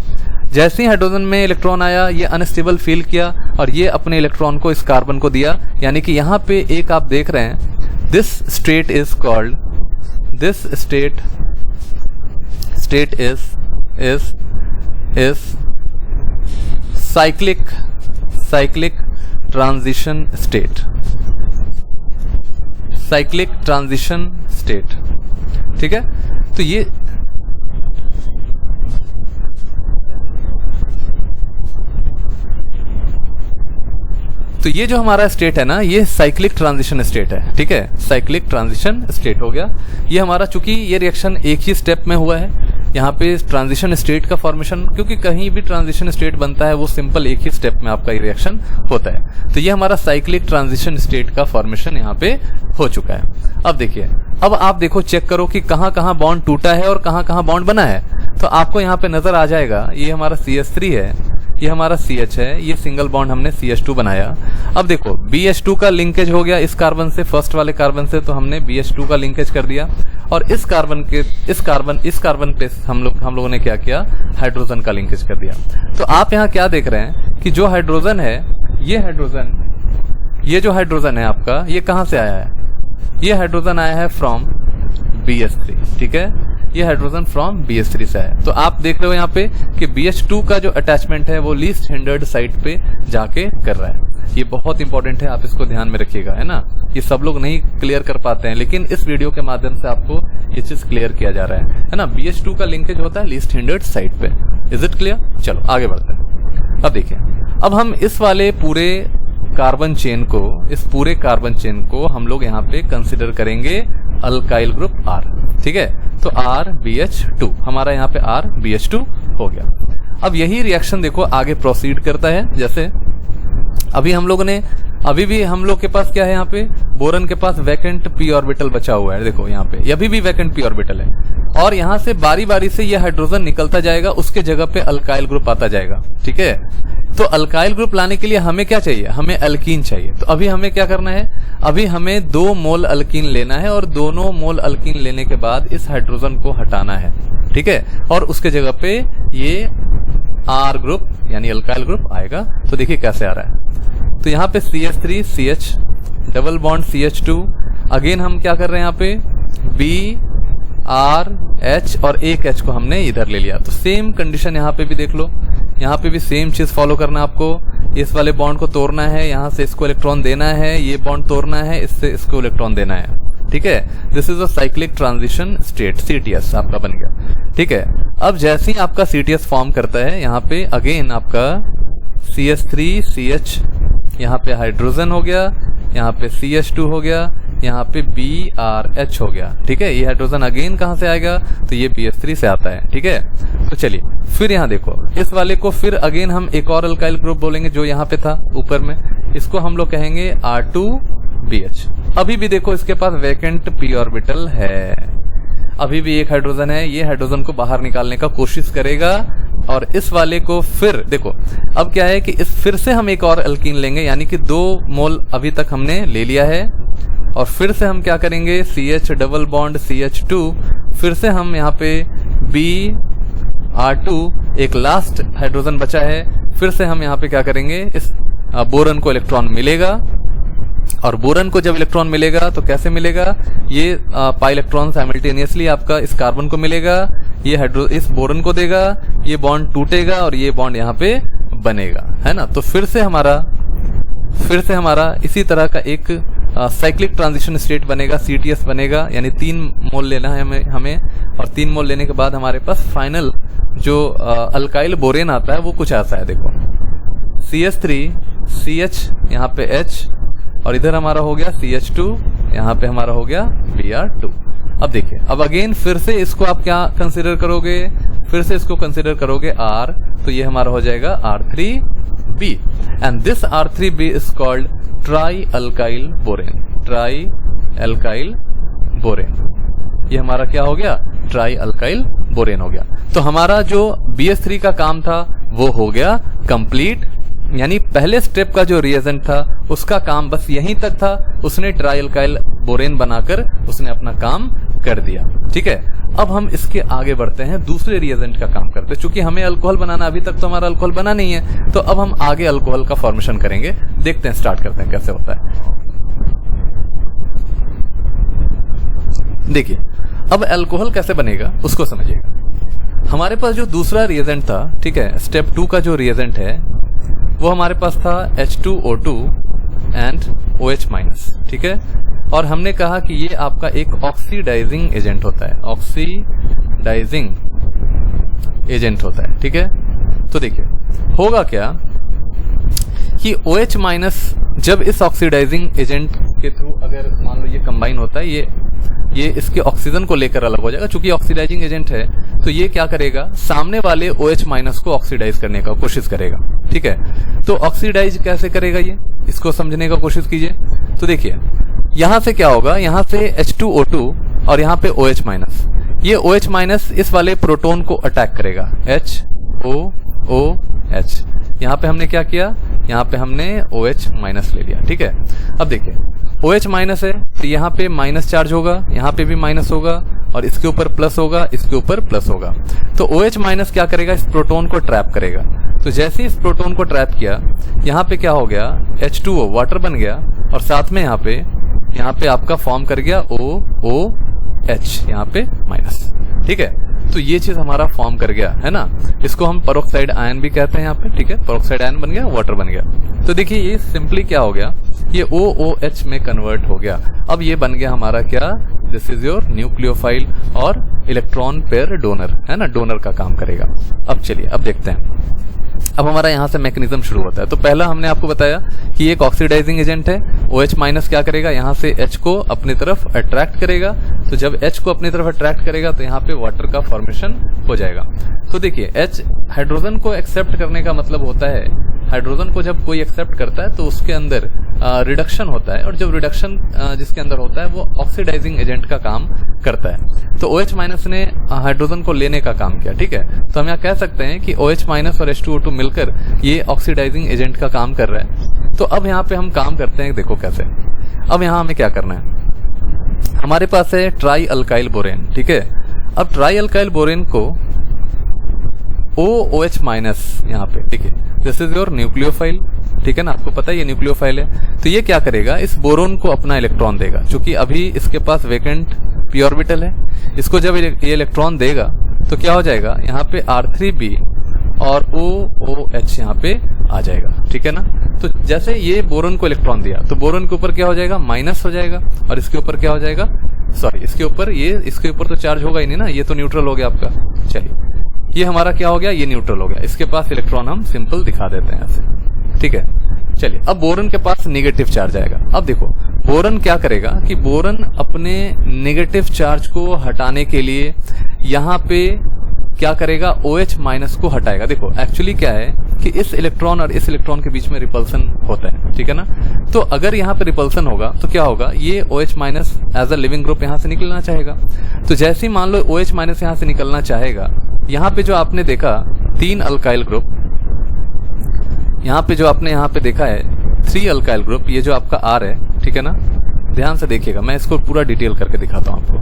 जैसे ही हाइड्रोजन में इलेक्ट्रॉन आया, ये अनस्टेबल फील किया और ये अपने इलेक्ट्रॉन को इस कार्बन को दिया। यानी कि यहाँ पे एक आप देख रहे हैं, this state is called, this state is cyclic transition state, cyclic transition state, ठीक है। तो ये जो हमारा स्टेट है ना, ये साइक्लिक ट्रांजिशन स्टेट है, ठीक है, साइक्लिक ट्रांजिशन स्टेट हो गया। ये हमारा, चूंकि ये रिएक्शन एक ही स्टेप में हुआ है, यहाँ पे ट्रांजिशन स्टेट का फॉर्मेशन, क्योंकि कहीं भी ट्रांजिशन स्टेट बनता है वो सिंपल एक ही स्टेप में आपका ये रिएक्शन होता है। तो ये हमारा साइक्लिक ट्रांजिशन स्टेट का फॉर्मेशन यहाँ पे हो चुका है। अब देखिए, अब आप देखो, चेक करो कि कहाँ कहाँ बॉन्ड टूटा है और कहाँ कहाँ बॉन्ड बना है। तो आपको यहाँ पे नजर आ जाएगा, ये हमारा CH3 है, ये हमारा CH है, ये सिंगल बॉन्ड हमने CH2 बनाया। अब देखो BH2 का लिंकेज हो गया इस कार्बन से, फर्स्ट वाले कार्बन से, तो हमने BH2 का लिंकेज कर दिया, और इस कार्बन पे हम लोगों ने क्या किया, हाइड्रोजन का लिंकेज कर दिया। तो आप यहाँ क्या देख रहे हैं कि जो हाइड्रोजन है, ये जो हाइड्रोजन है आपका, ये कहाँ से आया है, ये हाइड्रोजन आया है फ्रॉम BH3, ठीक है, ये हाइड्रोजन फ्रॉम BH3 से है। तो आप देख रहे हो यहाँ पे कि BH2 का जो अटैचमेंट है वो लीस्ट हिंडर्ड साइट पे जाके कर रहा है। ये बहुत इंपॉर्टेंट है, आप इसको ध्यान में रखिएगा, है ना। ये सब लोग नहीं क्लियर कर पाते हैं, लेकिन इस वीडियो के माध्यम से आपको ये चीज क्लियर किया जा रहा है ना। BH2 का लिंकेज होता है लीस्ट हिंडर्ड साइट पे। Is it clear? चलो आगे बढ़ते हैं। अब देखिए, अब हम इस वाले पूरे कार्बन चेन को हम लोग यहाँ पे कंसिडर करेंगे अल्काइल ग्रुप R, ठीक है। तो RBH2, हमारा यहाँ पे RBH2 हो गया। अब यही रिएक्शन देखो आगे प्रोसीड करता है। जैसे अभी हम लोग के पास क्या है, यहाँ पे बोरन के पास वैकेंट पी ऑर्बिटल बचा हुआ है, देखो यहाँ पे अभी भी वैकेंट पी ऑर्बिटल है, और यहाँ से बारी बारी से ये हाइड्रोजन निकलता जाएगा, उसके जगह पे अल्काइल ग्रुप आता जाएगा, ठीक है। तो अल्काइल ग्रुप लाने के लिए हमें क्या चाहिए, हमें अल्कीन चाहिए। तो अभी हमें क्या करना है, अभी हमें 2 मोल अल्कीन लेना है, और दोनों मोल अल्कीन लेने के बाद इस हाइड्रोजन को हटाना है, ठीक है, और उसके जगह पे ये R ग्रुप यानी अल्काइल ग्रुप आएगा। तो देखिए कैसे आ रहा है, तो यहाँ पे CH3 CH double bond CH2, again हम क्या कर रहे हैं यहाँ पे B R H और एक H को हमने इधर ले लिया। तो सेम कंडीशन यहाँ पे भी देख लो, यहाँ पे भी सेम चीज फॉलो करना है आपको। इस वाले बॉन्ड को तोड़ना है, यहाँ से इसको इलेक्ट्रॉन देना है, ये बॉन्ड तोड़ना है, इससे इसको इलेक्ट्रॉन देना है, ठीक है। This is a cyclic transition state, CTS आपका बन गया, ठीक है। अब जैसे ही आपका CTS फॉर्म करता है, यहाँ पे अगेन आपका CH3 CH, यहाँ पे हाइड्रोजन हो गया, यहाँ पे CH2 हो गया, यहाँ पे BRH हो गया, ठीक है। ये हाइड्रोजन अगेन कहाँ से आएगा, तो ये BH3 से आता है, ठीक है। तो चलिए फिर यहाँ देखो, इस वाले को फिर अगेन हम एक और अल्काइल ग्रुप बोलेंगे जो यहाँ पे था ऊपर में, इसको हम लोग कहेंगे R2BH। अभी भी देखो इसके पास वैकेंट p ऑर्बिटल है, अभी भी एक हाइड्रोजन है, ये हाइड्रोजन को बाहर निकालने का कोशिश करेगा और इस वाले को फिर देखो अब क्या है कि इस फिर से हम एक और अल्कीन लेंगे, यानी कि 2 मोल अभी तक हमने ले लिया है और फिर से हम क्या करेंगे CH डबल बॉन्ड CH2, फिर से हम यहाँ पे BR2 एक लास्ट हाइड्रोजन बचा है, फिर से हम यहाँ पे क्या करेंगे इस बोरन को इलेक्ट्रॉन मिलेगा और बोरन को जब इलेक्ट्रॉन मिलेगा तो कैसे मिलेगा, ये पाई इलेक्ट्रॉन साइमल्टेनियसली आपका इस कार्बन को मिलेगा, ये इस बोरन को देगा, ये बॉन्ड टूटेगा और ये बॉन्ड यहाँ पे बनेगा, है ना। तो फिर से हमारा इसी तरह का एक साइक्लिक ट्रांजिशन स्टेट बनेगा, CTS बनेगा, यानी 3 मोल लेना है हमें और 3 मोल लेने के बाद हमारे पास फाइनल जो अल्काइल बोरेन आता है वो कुछ ऐसा है। देखो CH3 CH यहाँ पे H और इधर हमारा हो गया CH2, यहाँ पे हमारा हो गया Br2। अब देखिए, अब अगेन फिर से इसको आप क्या कंसीडर करोगे, फिर से इसको कंसीडर करोगे R, तो ये हमारा हो जाएगा R3B and this R3B is called try alkyl borane. Try alkyl borane, ये हमारा क्या हो गया, ट्राई अल्काइल बोरेन हो गया। तो हमारा जो BH3 का काम था वो हो गया कंप्लीट, यानी पहले स्टेप का जो रिएजेंट था उसका काम बस यहीं तक था, उसने ट्राई अल्काइल बोरेन बनाकर उसने अपना काम कर दिया। ठीक है, अब हम इसके आगे बढ़ते हैं, दूसरे रिएजेंट का काम करते हैं। चूंकि हमें अल्कोहल बनाना, अभी तक तो हमारा अल्कोहल बना नहीं है, तो अब हम आगे अल्कोहल का फॉर्मेशन करेंगे। देखते हैं, स्टार्ट करते हैं कैसे होता है। देखिए अब अल्कोहल कैसे बनेगा उसको समझिएगा। हमारे पास जो दूसरा रिएजेंट था, ठीक है, स्टेप 2 का जो रिएजेंट है वो हमारे पास था H2O2 एंड OH-, ठीक है, और हमने कहा कि ये आपका एक ऑक्सीडाइजिंग एजेंट होता है, ऑक्सीडाइजिंग एजेंट होता है। ठीक है, तो देखिए होगा क्या कि OH- जब इस ऑक्सीडाइजिंग एजेंट के थ्रू अगर मान लो ये कंबाइन होता है, ये इसके ऑक्सीजन को लेकर अलग हो जाएगा। चूंकि ऑक्सीडाइजिंग एजेंट है तो ये क्या करेगा, सामने वाले OH- को ऑक्सीडाइज करने का कोशिश करेगा। ठीक है, तो ऑक्सीडाइज कैसे करेगा ये, इसको समझने का कोशिश कीजिए। तो देखिए यहां से क्या होगा, यहां से H2O2 और यहां पे OH-, ये OH- इस वाले प्रोटॉन को अटैक करेगा, HOOH। यहाँ पे हमने क्या किया, यहाँ पे हमने OH- ले लिया। ठीक है, अब देखिए OH- है तो यहाँ पे माइनस चार्ज होगा, यहाँ पे भी माइनस होगा और इसके ऊपर प्लस होगा, इसके ऊपर प्लस होगा। तो OH- क्या करेगा, इस प्रोटॉन को ट्रैप करेगा। तो जैसे इस प्रोटॉन को ट्रैप किया, यहाँ पे क्या हो गया, H2O वाटर बन गया और साथ में यहाँ पे आपका फॉर्म कर गया OOH, यहाँ पे माइनस। ठीक है, तो ये चीज हमारा फॉर्म कर गया, है ना। इसको हम पेरोक्साइड आयन भी कहते हैं यहाँ पे। ठीक है, पेरोक्साइड आयन बन गया, वाटर बन गया। तो देखिए ये सिंपली क्या हो गया, ये OOH में कन्वर्ट हो गया। अब ये बन गया हमारा क्या, दिस इज योर न्यूक्लियोफाइल और इलेक्ट्रॉन पेयर डोनर, है ना, डोनर का काम करेगा। अब चलिए अब देखते हैं, अब हमारा यहाँ से मैकेनिज्म शुरू होता है। तो पहला हमने आपको बताया कि एक ऑक्सीडाइजिंग एजेंट है, OH- क्या करेगा, यहाँ से H को अपनी तरफ अट्रैक्ट करेगा। तो जब H को अपनी तरफ अट्रैक्ट करेगा तो यहाँ पे वाटर का फॉर्मेशन हो जाएगा। तो देखिए H हाइड्रोजन को एक्सेप्ट करने का मतलब होता है, हाइड्रोजन को जब कोई एक्सेप्ट करता है तो उसके अंदर रिडक्शन होता है, और जब रिडक्शन जिसके अंदर होता है वो ऑक्सीडाइजिंग एजेंट का काम करता है। तो OH- ने हाइड्रोजन को लेने का काम किया। ठीक है, तो हम यहाँ कह सकते हैं कि OH- और H2O2 मिलकर ये ऑक्सीडाइजिंग एजेंट का काम कर रहा है। तो अब यहाँ पे हम काम करते हैं, देखो कैसे। अब यहाँ हमें क्या करना है, हमारे पास है ट्राई अल्काइल बोरेन। ठीक है, अब ट्राई अल्काइल बोरेन को OOH- यहाँ पे, ठीक है, दिस इज योर न्यूक्लियोफाइल। ठीक है ना, आपको पता है ये न्यूक्लियोफाइल है। तो ये क्या करेगा, इस बोरोन को अपना इलेक्ट्रॉन देगा। क्योंकि अभी इसके पास वेकेंट p ऑर्बिटल है, इसको जब ये इलेक्ट्रॉन देगा तो क्या हो जाएगा, यहाँ पे R3B और OOH यहाँ पे आ जाएगा। ठीक है ना, तो जैसे ये बोरोन को इलेक्ट्रॉन दिया तो बोरोन के ऊपर क्या हो जाएगा, माइनस हो जाएगा, और इसके ऊपर क्या हो जाएगा, सॉरी इसके ऊपर तो चार्ज होगा ही नहीं ना, ये तो न्यूट्रल हो गया आपका। चलिए ये हमारा क्या हो गया, ये न्यूट्रल हो गया, इसके पास इलेक्ट्रॉन हम सिंपल दिखा देते हैं ऐसे। ठीक है, चलिए अब बोरन के पास नेगेटिव चार्ज आएगा। अब देखो बोरन क्या करेगा कि बोरन अपने नेगेटिव चार्ज को हटाने के लिए यहाँ पे क्या करेगा, OH- को हटाएगा। देखो एक्चुअली क्या है कि इस इलेक्ट्रॉन और इस इलेक्ट्रॉन के बीच में रिपल्सन होता है, ठीक है ना। तो अगर यहाँ पे रिपल्सन होगा तो क्या होगा, ये OH minus as a leaving group यहाँ से निकलना चाहेगा। तो जैसे ही मान लो OH माइनस यहाँ से निकलना चाहेगा, यहाँ पे जो आपने देखा 3 अल्काइल ग्रुप, यहाँ पे जो आपने यहाँ पे देखा है 3 अल्काइल ग्रुप, ये जो आपका R है, ठीक है ना, ध्यान से देखिएगा, मैं इसको पूरा डिटेल करके दिखाता हूँ आपको।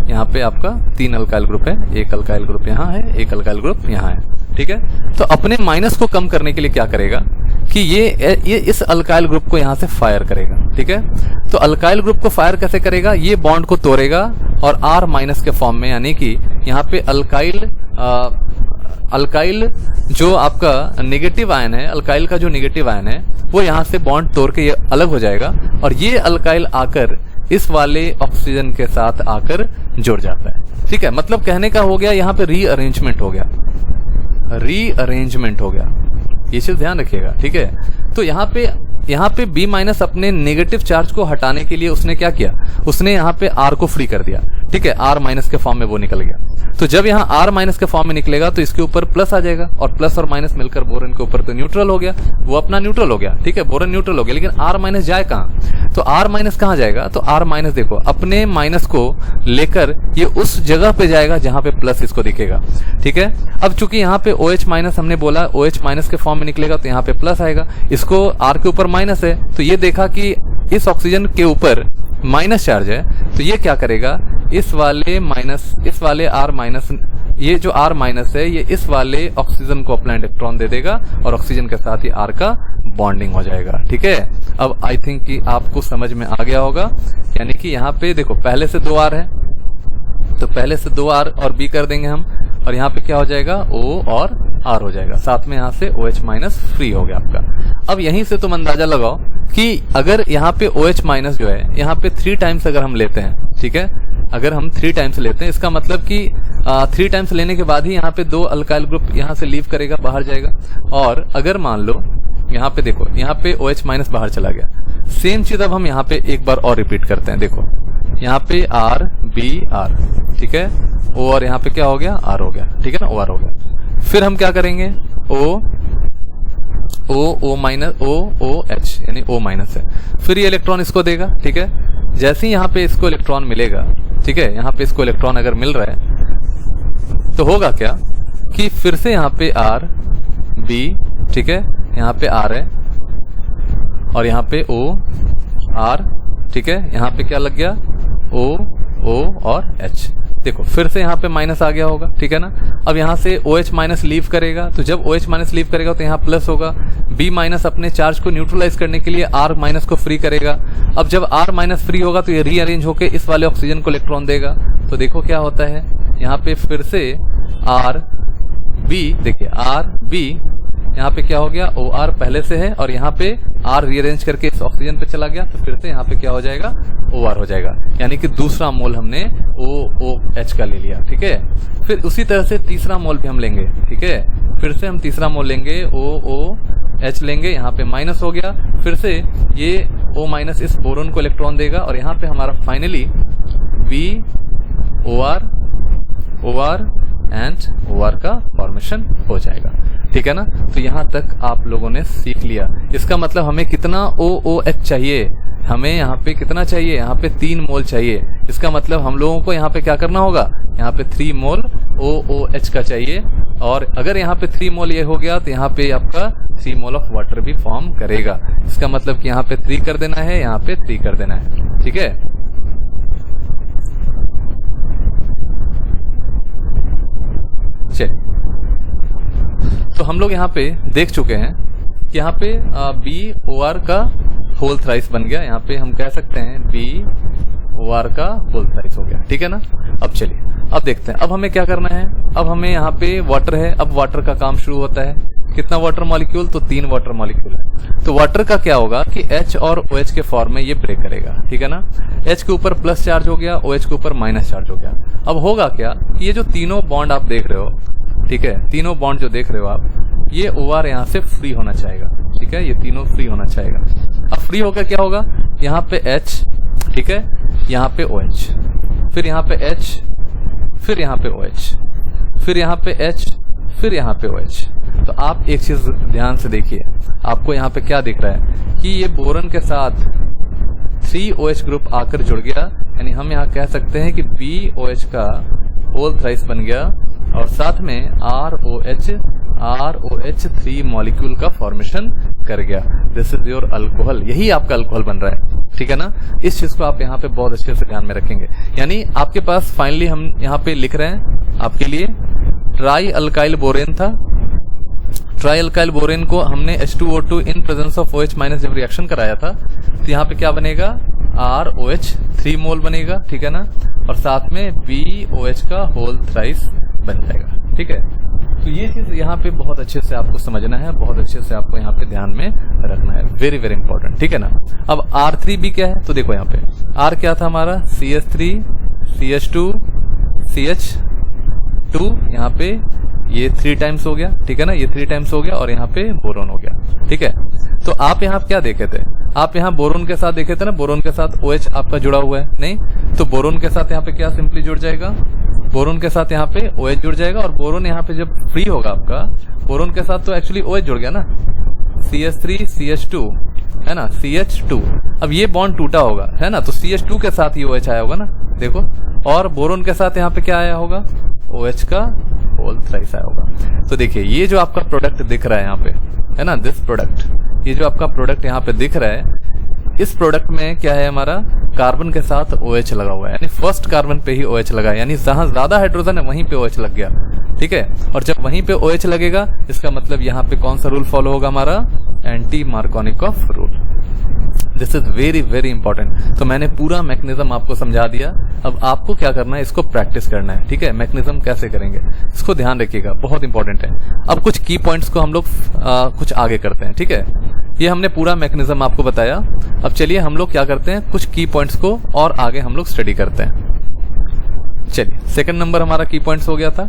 यहाँ पे आपका 3 अल्काइल ग्रुप है, एक अल्काइल ग्रुप यहाँ है, एक अल्काइल ग्रुप यहाँ है, ठीक है। तो अपने माइनस को कम करने के लिए क्या करेगा कि ये इस अल्काइल ग्रुप को यहाँ से फायर करेगा, ठीक है। तो अल्काइल ग्रुप को फायर कैसे करेगा, ये बॉन्ड को तोड़ेगा और R माइनस के फॉर्म में, यानी कि यहाँ पे अल्काइल जो आपका नेगेटिव आयन है, अल्काइल का जो नेगेटिव आयन है वो यहाँ से बॉन्ड तोड़ के ये अलग हो जाएगा और ये अल्काइल आकर इस वाले ऑक्सीजन के साथ आकर जुड़ जाता है, ठीक है। मतलब कहने का हो गया यहाँ पे रीअरेंजमेंट हो गया, रीअरेंजमेंट हो गया, ये चीज ध्यान रखिएगा, ठीक है। तो यहाँ पे B माइनस अपने नेगेटिव चार्ज को हटाने के लिए उसने क्या किया, उसने यहाँ पे R को फ्री कर दिया, ठीक है, R माइनस के फॉर्म में वो निकल गया। तो जब यहाँ R माइनस के फॉर्म में निकलेगा तो इसके ऊपर प्लस आ जाएगा और प्लस और माइनस मिलकर बोरन के ऊपर तो न्यूट्रल हो गया, वो अपना न्यूट्रल हो गया, ठीक है, बोरन न्यूट्रल हो गया। लेकिन R माइनस जाए कहाँ, तो R माइनस कहाँ जाएगा, तो R माइनस देखो अपने माइनस को लेकर ये उस जगह पे जाएगा जहां पे प्लस इसको दिखेगा, ठीक है। अब चूंकि यहाँ पे OH माइनस हमने बोला, OH माइनस के फॉर्म में निकलेगा तो यहाँ पे प्लस आएगा, इसको R के ऊपर माइनस है तो ये देखा कि इस ऑक्सीजन के ऊपर माइनस चार्ज है, तो ये क्या करेगा, इस वाले R माइनस, ये जो R माइनस है ये इस वाले ऑक्सीजन को अपना इलेक्ट्रॉन दे देगा और ऑक्सीजन के साथ ही R का बॉन्डिंग हो जाएगा, ठीक है। अब आई थिंक कि आपको समझ में आ गया होगा, यानी कि यहाँ पे देखो पहले से 2 R है तो पहले से 2 R और B कर देंगे हम, और यहाँ पे क्या हो जाएगा, O और R हो जाएगा, साथ में यहाँ से OH माइनस फ्री हो गया आपका। अब यहीं से तुम अंदाजा लगाओ कि अगर यहाँ पे OH माइनस जो है यहाँ पे 3 टाइम्स अगर हम लेते हैं, ठीक है, अगर हम 3 टाइम्स लेते हैं, इसका मतलब कि 3 टाइम्स लेने के बाद ही यहाँ पे 2 अल्काइल ग्रुप यहाँ से लीव करेगा, बाहर जाएगा। और अगर मान लो यहाँ पे देखो, यहाँ पे OH माइनस बाहर चला गया, सेम चीज अब हम यहाँ पे एक बार और रिपीट करते हैं। देखो यहाँ पे R B R, ठीक है, O और यहाँ पे क्या हो गया, R हो गया, ठीक है ना, OR हो गया। फिर हम क्या करेंगे, O माइनस OH यानी O माइनस है, फिर ये इलेक्ट्रॉन इसको देगा, ठीक है। जैसे ही यहाँ पे इसको इलेक्ट्रॉन मिलेगा, ठीक है, यहाँ पे इसको इलेक्ट्रॉन अगर मिल रहा है तो होगा क्या कि फिर से यहाँ पे R B, ठीक है, यहाँ पे R है और यहाँ पे O R, ठीक है, यहाँ पे क्या लग गया, O और H। देखो फिर से यहाँ पे माइनस आ गया होगा, ठीक है ना। अब यहाँ से OH माइनस लीव करेगा, तो जब OH माइनस लीव करेगा तो यहाँ प्लस होगा। B माइनस अपने चार्ज को न्यूट्रलाइज करने के लिए R माइनस को फ्री करेगा। अब जब R माइनस फ्री होगा तो ये रीअरेंज होके इस वाले ऑक्सीजन को इलेक्ट्रॉन देगा। तो देखो क्या होता है, यहाँ पे फिर से R B, देखिए R B, यहाँ पे क्या हो गया, OR पहले से है और यहाँ पे R रीअरेंज करके इस ऑक्सीजन पे चला गया, तो फिर से यहाँ पे क्या हो जाएगा, OR हो जाएगा, यानी कि दूसरा मोल हमने OH का ले लिया, ठीक है। फिर उसी तरह से तीसरा मोल भी हम लेंगे, ठीक है, फिर से हम तीसरा मोल लेंगे, OH लेंगे, यहाँ पे माइनस हो गया, फिर से ये O माइनस इस बोरोन को इलेक्ट्रॉन देगा और यहाँ पे हमारा finally B OR and OR का फॉर्मेशन हो जाएगा, ठीक है ना। तो यहाँ तक आप लोगों ने सीख लिया। इसका मतलब हमें कितना OOH चाहिए, हमें यहाँ पे कितना चाहिए, यहाँ पे 3 मोल चाहिए। इसका मतलब हम लोगों को यहाँ पे क्या करना होगा, यहाँ पे 3 मोल OOH का चाहिए, और अगर यहाँ पे 3 मोल ये हो गया तो यहाँ पे आपका 3 मोल ऑफ वाटर भी फॉर्म करेगा। इसका मतलब कि यहाँ पे 3 कर देना है, यहाँ पे 3 कर देना है, ठीक है। चलिए, तो हम लोग यहाँ पे देख चुके हैं कि यहाँ पे BOR का होल थ्राइस बन गया, यहाँ पे हम कह सकते हैं BOR का होल थ्राइस हो गया, ठीक है ना। अब चलिए अब देखते हैं, अब हमें क्या करना है। अब हमें यहाँ पे वाटर है, अब वाटर का काम शुरू होता है। कितना वाटर मॉलिक्यूल, तो 3 वाटर मॉलिक्यूल है। तो वाटर का क्या होगा कि H और OH के फॉर्म में ये ब्रेक करेगा, ठीक है ना। H के ऊपर प्लस चार्ज हो गया, OH के ऊपर माइनस चार्ज हो गया। अब होगा क्या, ये जो तीनों बॉन्ड आप देख रहे हो, ठीक है, तीनों बॉन्ड जो देख रहे हो आप, ये OR यहाँ से फ्री होना चाहेगा, ठीक है, ये तीनों फ्री होना चाहेगा। अब फ्री होकर क्या होगा, यहाँ पे H, ठीक है, यहाँ पे OH, फिर यहाँ पे H, फिर यहाँ पे OH, फिर यहाँ पे H, फिर यहाँ पे OH। तो आप एक चीज ध्यान से देखिए, आपको यहाँ पे क्या दिख रहा है कि ये बोरन के साथ 3OH ग्रुप आकर जुड़ गया, यानी हम यहाँ कह सकते हैं कि BOH का होल थ्राइस बन गया और साथ में ROH 3 मॉलिक्यूल का फॉर्मेशन कर गया। दिस इज योर अल्कोहल, यही आपका अल्कोहल बन रहा है, ठीक है ना। इस चीज को आप यहाँ पे बहुत अच्छे से ध्यान में रखेंगे। यानी आपके पास फाइनली हम यहाँ पे लिख रहे हैं आपके लिए ट्राई अल्काइल बोरेन था। ट्राई अल्काइल बोरेन को हमने H2O2 in presence of OH minus जब रिएक्शन कराया था तो यहाँ पे क्या बनेगा, ROH 3 मोल बनेगा, ठीक है ना, और साथ में BOH का होल थ्राइस बन जाएगा, ठीक है। तो ये चीज यहाँ पे बहुत अच्छे से आपको समझना है, बहुत अच्छे से आपको यहाँ पे ध्यान में रखना है, वेरी वेरी इंपॉर्टेंट, ठीक है ना। अब R3B क्या है, तो देखो यहाँ पे R क्या था हमारा, CH3 CH2 CH2, यहाँ पे ये 3 टाइम्स हो गया, ठीक है ना, ये 3 टाइम्स हो गया और यहाँ पे बोरोन हो गया, ठीक है। तो आप यहाँ क्या देखे थे, आप यहाँ बोरोन के साथ देखे थे ना, बोरोन के साथ OH आपका जुड़ा हुआ है, नहीं तो बोरोन के साथ यहाँ पे क्या सिंपली जुड़ जाएगा, बोरोन के साथ यहाँ पे OH जुड़ जाएगा और बोरोन यहाँ पे जब फ्री होगा आपका, बोरोन के साथ तो एक्चुअली OH जुड़ गया ना, CH3 CH2 है ना, CH2। अब ये बॉन्ड टूटा होगा, है ना, तो CH2 के साथ ही OH आया होगा ना, देखो, और बोरोन के साथ यहाँ पे क्या आया होगा, OH का होल थ्राइस आया होगा। तो देखिए ये जो आपका प्रोडक्ट दिख रहा है यहाँ पे, है ना, दिस प्रोडक्ट, ये जो आपका प्रोडक्ट यहाँ पे दिख रहा है, इस प्रोडक्ट में क्या है हमारा, कार्बन के साथ OH लगा हुआ है, यानी फर्स्ट कार्बन पे ही OH लगा है, यानी जहां ज्यादा हाइड्रोजन है वहीं पे OH लग गया, ठीक है। और जब वहीं पे OH लगेगा इसका मतलब यहाँ पे कौन सा रूल फॉलो होगा हमारा, anti Markovnikov rule. This is very very important. तो मैंने पूरा मैकेनिज्म आपको समझा दिया, अब आपको क्या करना है, इसको प्रैक्टिस करना है, ठीक है। मैकेनिज्म कैसे करेंगे इसको ध्यान रखिएगा, बहुत इंपॉर्टेंट है। अब कुछ की पॉइंट्स को हम लोग कुछ आगे करते हैं, ठीक है। ये हमने पूरा मैकेनिज्म आपको बताया, अब चलिए हम लोग क्या करते हैं, कुछ की पॉइंट्स को और आगे हम लोग स्टडी करते हैं। चलिए सेकंड नंबर हमारा की पॉइंट्स हो गया था,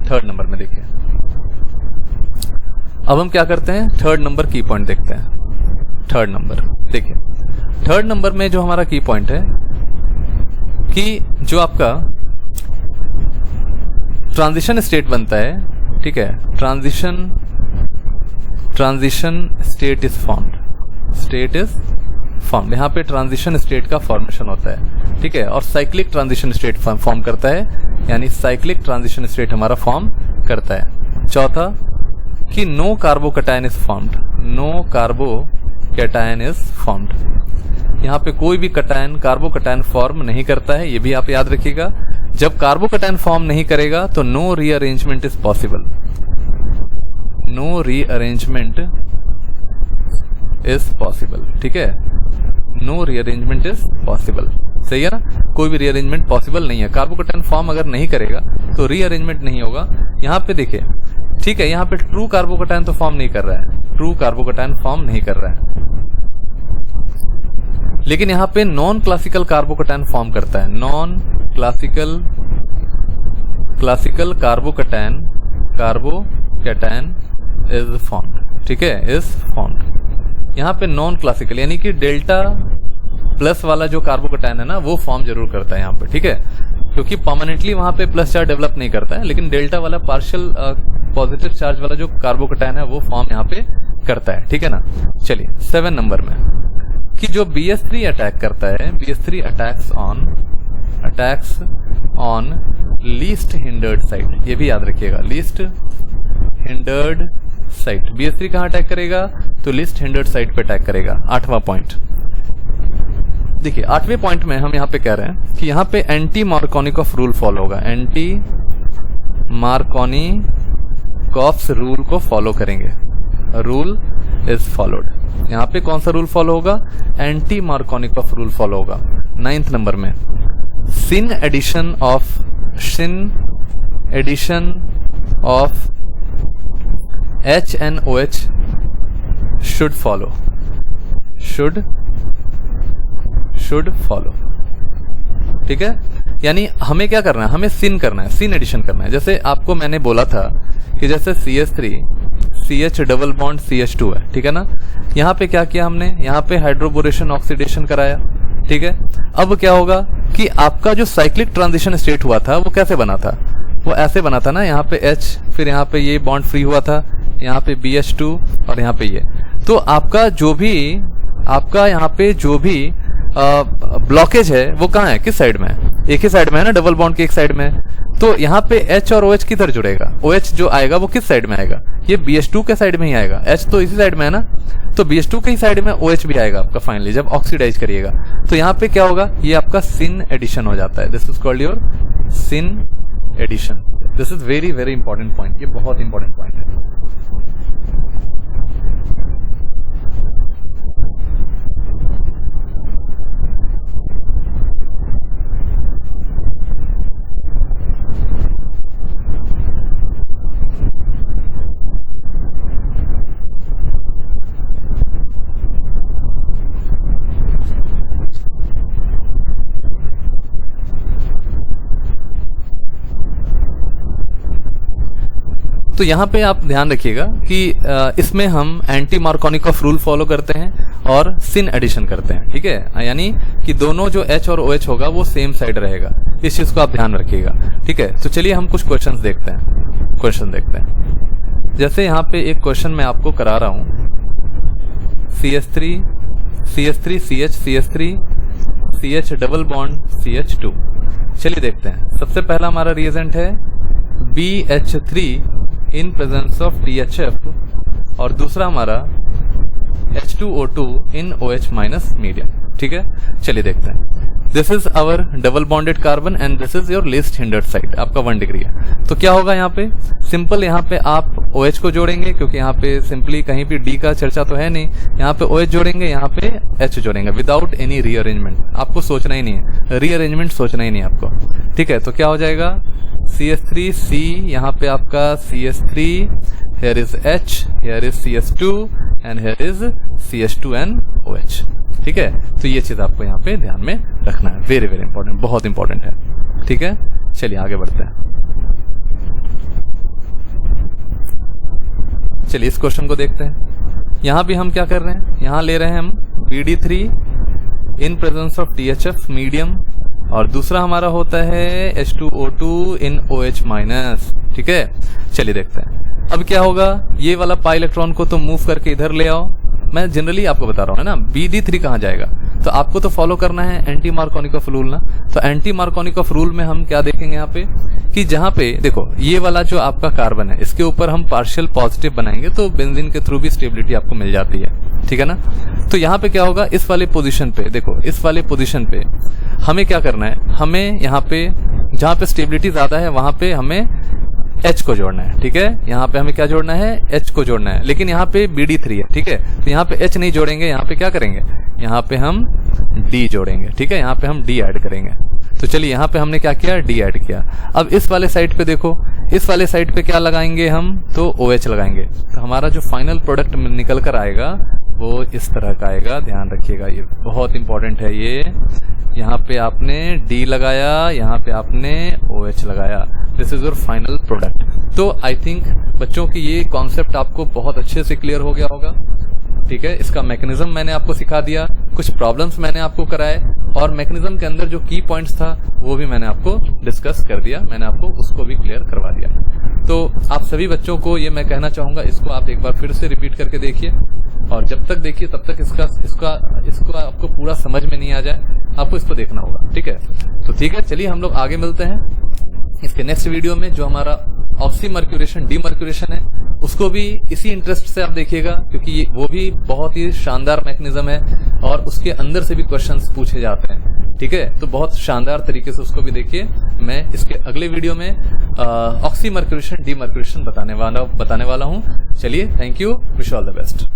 थर्ड नंबर में देखिए अब हम क्या करते हैं, थर्ड नंबर की पॉइंट देखते हैं। थर्ड नंबर देखिए, थर्ड नंबर में जो हमारा की पॉइंट है कि जो आपका ट्रांजिशन स्टेट बनता है, ठीक है, ट्रांजिशन स्टेट इज फॉर्म्ड, यहाँ पे ट्रांजिशन स्टेट का फॉर्मेशन होता है, ठीक है, और साइक्लिक ट्रांजिशन स्टेट फॉर्म करता है, यानी साइक्लिक ट्रांजिशन स्टेट हमारा फॉर्म करता है। चौथा कि no carbocation is formed, no carbocation is formed, यहाँ पे कोई भी कटायन कार्बोकैटायन फॉर्म नहीं करता है, ये भी आप याद रखिएगा। जब कार्बोकैटायन फॉर्म नहीं करेगा तो no rearrangement is possible, no rearrangement is possible, ठीक है, नो रीअरेंजमेंट इज पॉसिबल, सही है ना, कोई भी रीअरेंजमेंट पॉसिबल नहीं है। कार्बोकैटायन फॉर्म अगर नहीं करेगा तो रीअरेंजमेंट नहीं होगा। यहाँ पे देखिए, ठीक है, यहाँ पे ट्रू कार्बोकैटायन तो फॉर्म नहीं कर रहा है, ट्रू कार्बोकैटायन फॉर्म नहीं कर रहा है, लेकिन यहाँ पे नॉन क्लासिकल कार्बोकैटायन फॉर्म करता है, non classical carbocation is formed, ठीक है, इज फॉर्म्ड। यहाँ पे नॉन क्लासिकल यानी कि डेल्टा प्लस वाला जो कार्बोकैटायन है ना वो फॉर्म जरूर करता है यहाँ पे, ठीक है, क्योंकि परमानेंटली वहां पे प्लस चार्ज डेवलप नहीं करता है, लेकिन डेल्टा वाला पार्शियल पॉजिटिव चार्ज वाला जो कार्बोकैटायन है वो फॉर्म यहाँ पे करता है, ठीक है ना। चलिए 7 नंबर में कि जो BH3 अटैक करता है, BH3 attacks on least hindered site, ये भी याद रखिएगा, लीस्ट हिंडर्ड साइट। BH3 कहां अटैक करेगा, तो लीस्ट हिंडर्ड साइट पे अटैक करेगा। 8वां पॉइंट देखिए, 8वें पॉइंट में हम यहाँ पे कह रहे हैं कि यहाँ पे एंटी मार्कोनिकॉफ रूल फॉलो होगा, एंटी मार्कोनिकॉफ रूल को फॉलो करेंगे, रूल इज फॉलोड। यहाँ पे कौन सा रूल फॉलो होगा, एंटी मार्कोनिकॉफ रूल फॉलो होगा। 9th नंबर में syn addition of HNOH should follow, should follow, ठीक है। यानी हमें क्या करना है, हमें सिन करना है, सिन एडिशन करना है। जैसे आपको मैंने बोला था कि जैसे CH3 CH double bond CH2 है, ठीक है ना, यहाँ पे क्या किया हमने, यहाँ पे हाइड्रोबोरेशन ऑक्सीडेशन कराया, ठीक है। अब क्या होगा कि आपका जो साइक्लिक ट्रांजिशन स्टेट हुआ था वो कैसे बना था, वो ऐसे बना था ना, यहाँ पे H, फिर यहाँ पे ये बॉन्ड फ्री हुआ था, यहाँ पे BH2 और यहाँ पे ये। तो आपका यहाँ पे जो भी ब्लॉकेज है वो कहाँ है, किस साइड में है? एक ही साइड में है ना, डबल बॉन्ड के एक साइड में है। तो यहाँ पे H और OH किधर जुड़ेगा? OH जो आएगा वो किस साइड में आएगा? ये BH2 के साइड में ही आएगा। H तो इसी साइड में है ना, तो BH2 के ही साइड में OH भी आएगा आपका फाइनली जब ऑक्सीडाइज करिएगा। तो यहाँ पे क्या होगा, ये आपका सिन एडिशन हो जाता है। This is called your syn addition. This is very very important point, ये बहुत इंपॉर्टेंट पॉइंट है। तो यहाँ पे आप ध्यान रखिएगा कि इसमें हम एंटी मार्कोनिकॉफ रूल फॉलो करते हैं और सिन एडिशन करते हैं, ठीक है। यानी कि दोनों जो H और OH होगा वो सेम साइड रहेगा, इस चीज को आप ध्यान रखिएगा, ठीक है। तो चलिए हम कुछ क्वेश्चंस देखते हैं। जैसे यहाँ पे एक क्वेश्चन मैं आपको करा रहा हूँ, CH3 CH CH3 CH double bond CH2। चलिए देखते हैं। सबसे पहला हमारा रिएजेंट है BH3 in presence of DHF और दूसरा हमारा H2O2 इन OH माइनस मीडियम, ठीक है। चलिए देखते हैं। This is our double bonded carbon and this is your least hindered side, आपका 1 डिग्री है। तो क्या होगा यहाँ पे, सिंपल यहाँ पे आप OH को जोड़ेंगे, क्योंकि यहाँ पे सिंपली कहीं भी D का चर्चा तो है नहीं, यहाँ पे OH जोड़ेंगे, यहाँ पे H जोड़ेंगे विदाउट एनी रीअरेंजमेंट। आपको सोचना ही नहीं है, रीअरेंजमेंट सोचना ही नहीं है आपको, ठीक है। तो क्या हो जाएगा, CH3C, यहाँ पे आपका CH3, here is H, here is CH2 and here is CH2 and OH, ठीक है। तो ये चीज आपको यहाँ पे ध्यान में रखना है, वेरी वेरी इंपॉर्टेंट, बहुत इंपॉर्टेंट है, ठीक है। चलिए आगे बढ़ते हैं। चलिए इस क्वेश्चन को देखते हैं। यहाँ भी हम क्या कर रहे हैं, यहाँ ले रहे हैं हम BD3 in presence of DHF medium और दूसरा हमारा होता है H2O2 इन OH माइनस, ठीक है। चलिए देखते हैं अब क्या होगा। ये वाला पाई इलेक्ट्रॉन को तो मूव करके इधर ले आओ, मैं जनरली आपको बता रहा हूं, है ना। BD3 कहाँ जाएगा, तो आपको तो फॉलो करना है एंटी मार्कोनिकॉफ रूल ना। तो एंटी मार्कोनिकॉफ रूल में हम क्या देखेंगे यहाँ पे कि जहाँ पे देखो ये वाला जो आपका कार्बन है इसके ऊपर हम पार्शियल पॉजिटिव बनाएंगे तो बेंजीन के थ्रू भी स्टेबिलिटी आपको मिल जाती है, ठीक है ना। तो यहाँ पे क्या होगा, इस वाले पोजीशन पे देखो, इस वाले पोजीशन पे हमें क्या करना है, हमें यहाँ पे जहाँ पे स्टेबिलिटी ज्यादा है वहां पे हमें H को जोड़ना है, ठीक है। यहाँ पे हमें क्या जोड़ना है, H को जोड़ना है, लेकिन यहाँ पे BD3 है, ठीक है। तो यहाँ पे H नहीं जोड़ेंगे, यहाँ पे क्या करेंगे, यहाँ पे हम D जोड़ेंगे, ठीक है। यहाँ पे हम D ऐड करेंगे। तो चलिए यहाँ पे हमने क्या किया, D ऐड किया। अब इस वाले साइड पे देखो, इस वाले साइड पे क्या लगाएंगे हम, तो OH लगाएंगे। तो हमारा जो फाइनल प्रोडक्ट निकल कर आएगा वो इस तरह का आएगा, ध्यान रखिएगा, ये बहुत इंपॉर्टेंट है। ये यहाँ पे आपने D लगाया, यहाँ पे आपने OH लगाया, this is your final product. तो आई थिंक बच्चों की ये कॉन्सेप्ट आपको बहुत अच्छे से क्लियर हो गया होगा, ठीक है। इसका मैकेनिज्म मैंने आपको सिखा दिया, कुछ प्रॉब्लम्स मैंने आपको कराए और मैकेनिज्म के अंदर जो की पॉइंट्स था वो भी मैंने आपको डिस्कस कर दिया, मैंने आपको उसको भी क्लियर करवा दिया। तो आप सभी बच्चों को ये मैं कहना चाहूंगा, इसको आप एक बार फिर से रिपीट करके देखिए और जब तक देखिए तब तक इसको आपको पूरा समझ में नहीं आ जाए, आपको इसको देखना होगा, ठीक है। तो ठीक है, चलिए हम लोग आगे मिलते हैं इसके नेक्स्ट वीडियो में। जो हमारा ऑक्सीमर्क्यूरेशन डीमर्क्यूरेशन है उसको भी इसी इंटरेस्ट से आप देखिएगा, क्योंकि वो भी बहुत ही शानदार मैकेनिज्म है और उसके अंदर से भी क्वेश्चंस पूछे जाते हैं, ठीक है। तो बहुत शानदार तरीके से उसको भी देखिए। मैं इसके अगले वीडियो में ऑक्सीमर्क्यूरेशन डीमर्क्यूरेशन बताने वाला हूं। चलिए, thank you, wish all the best.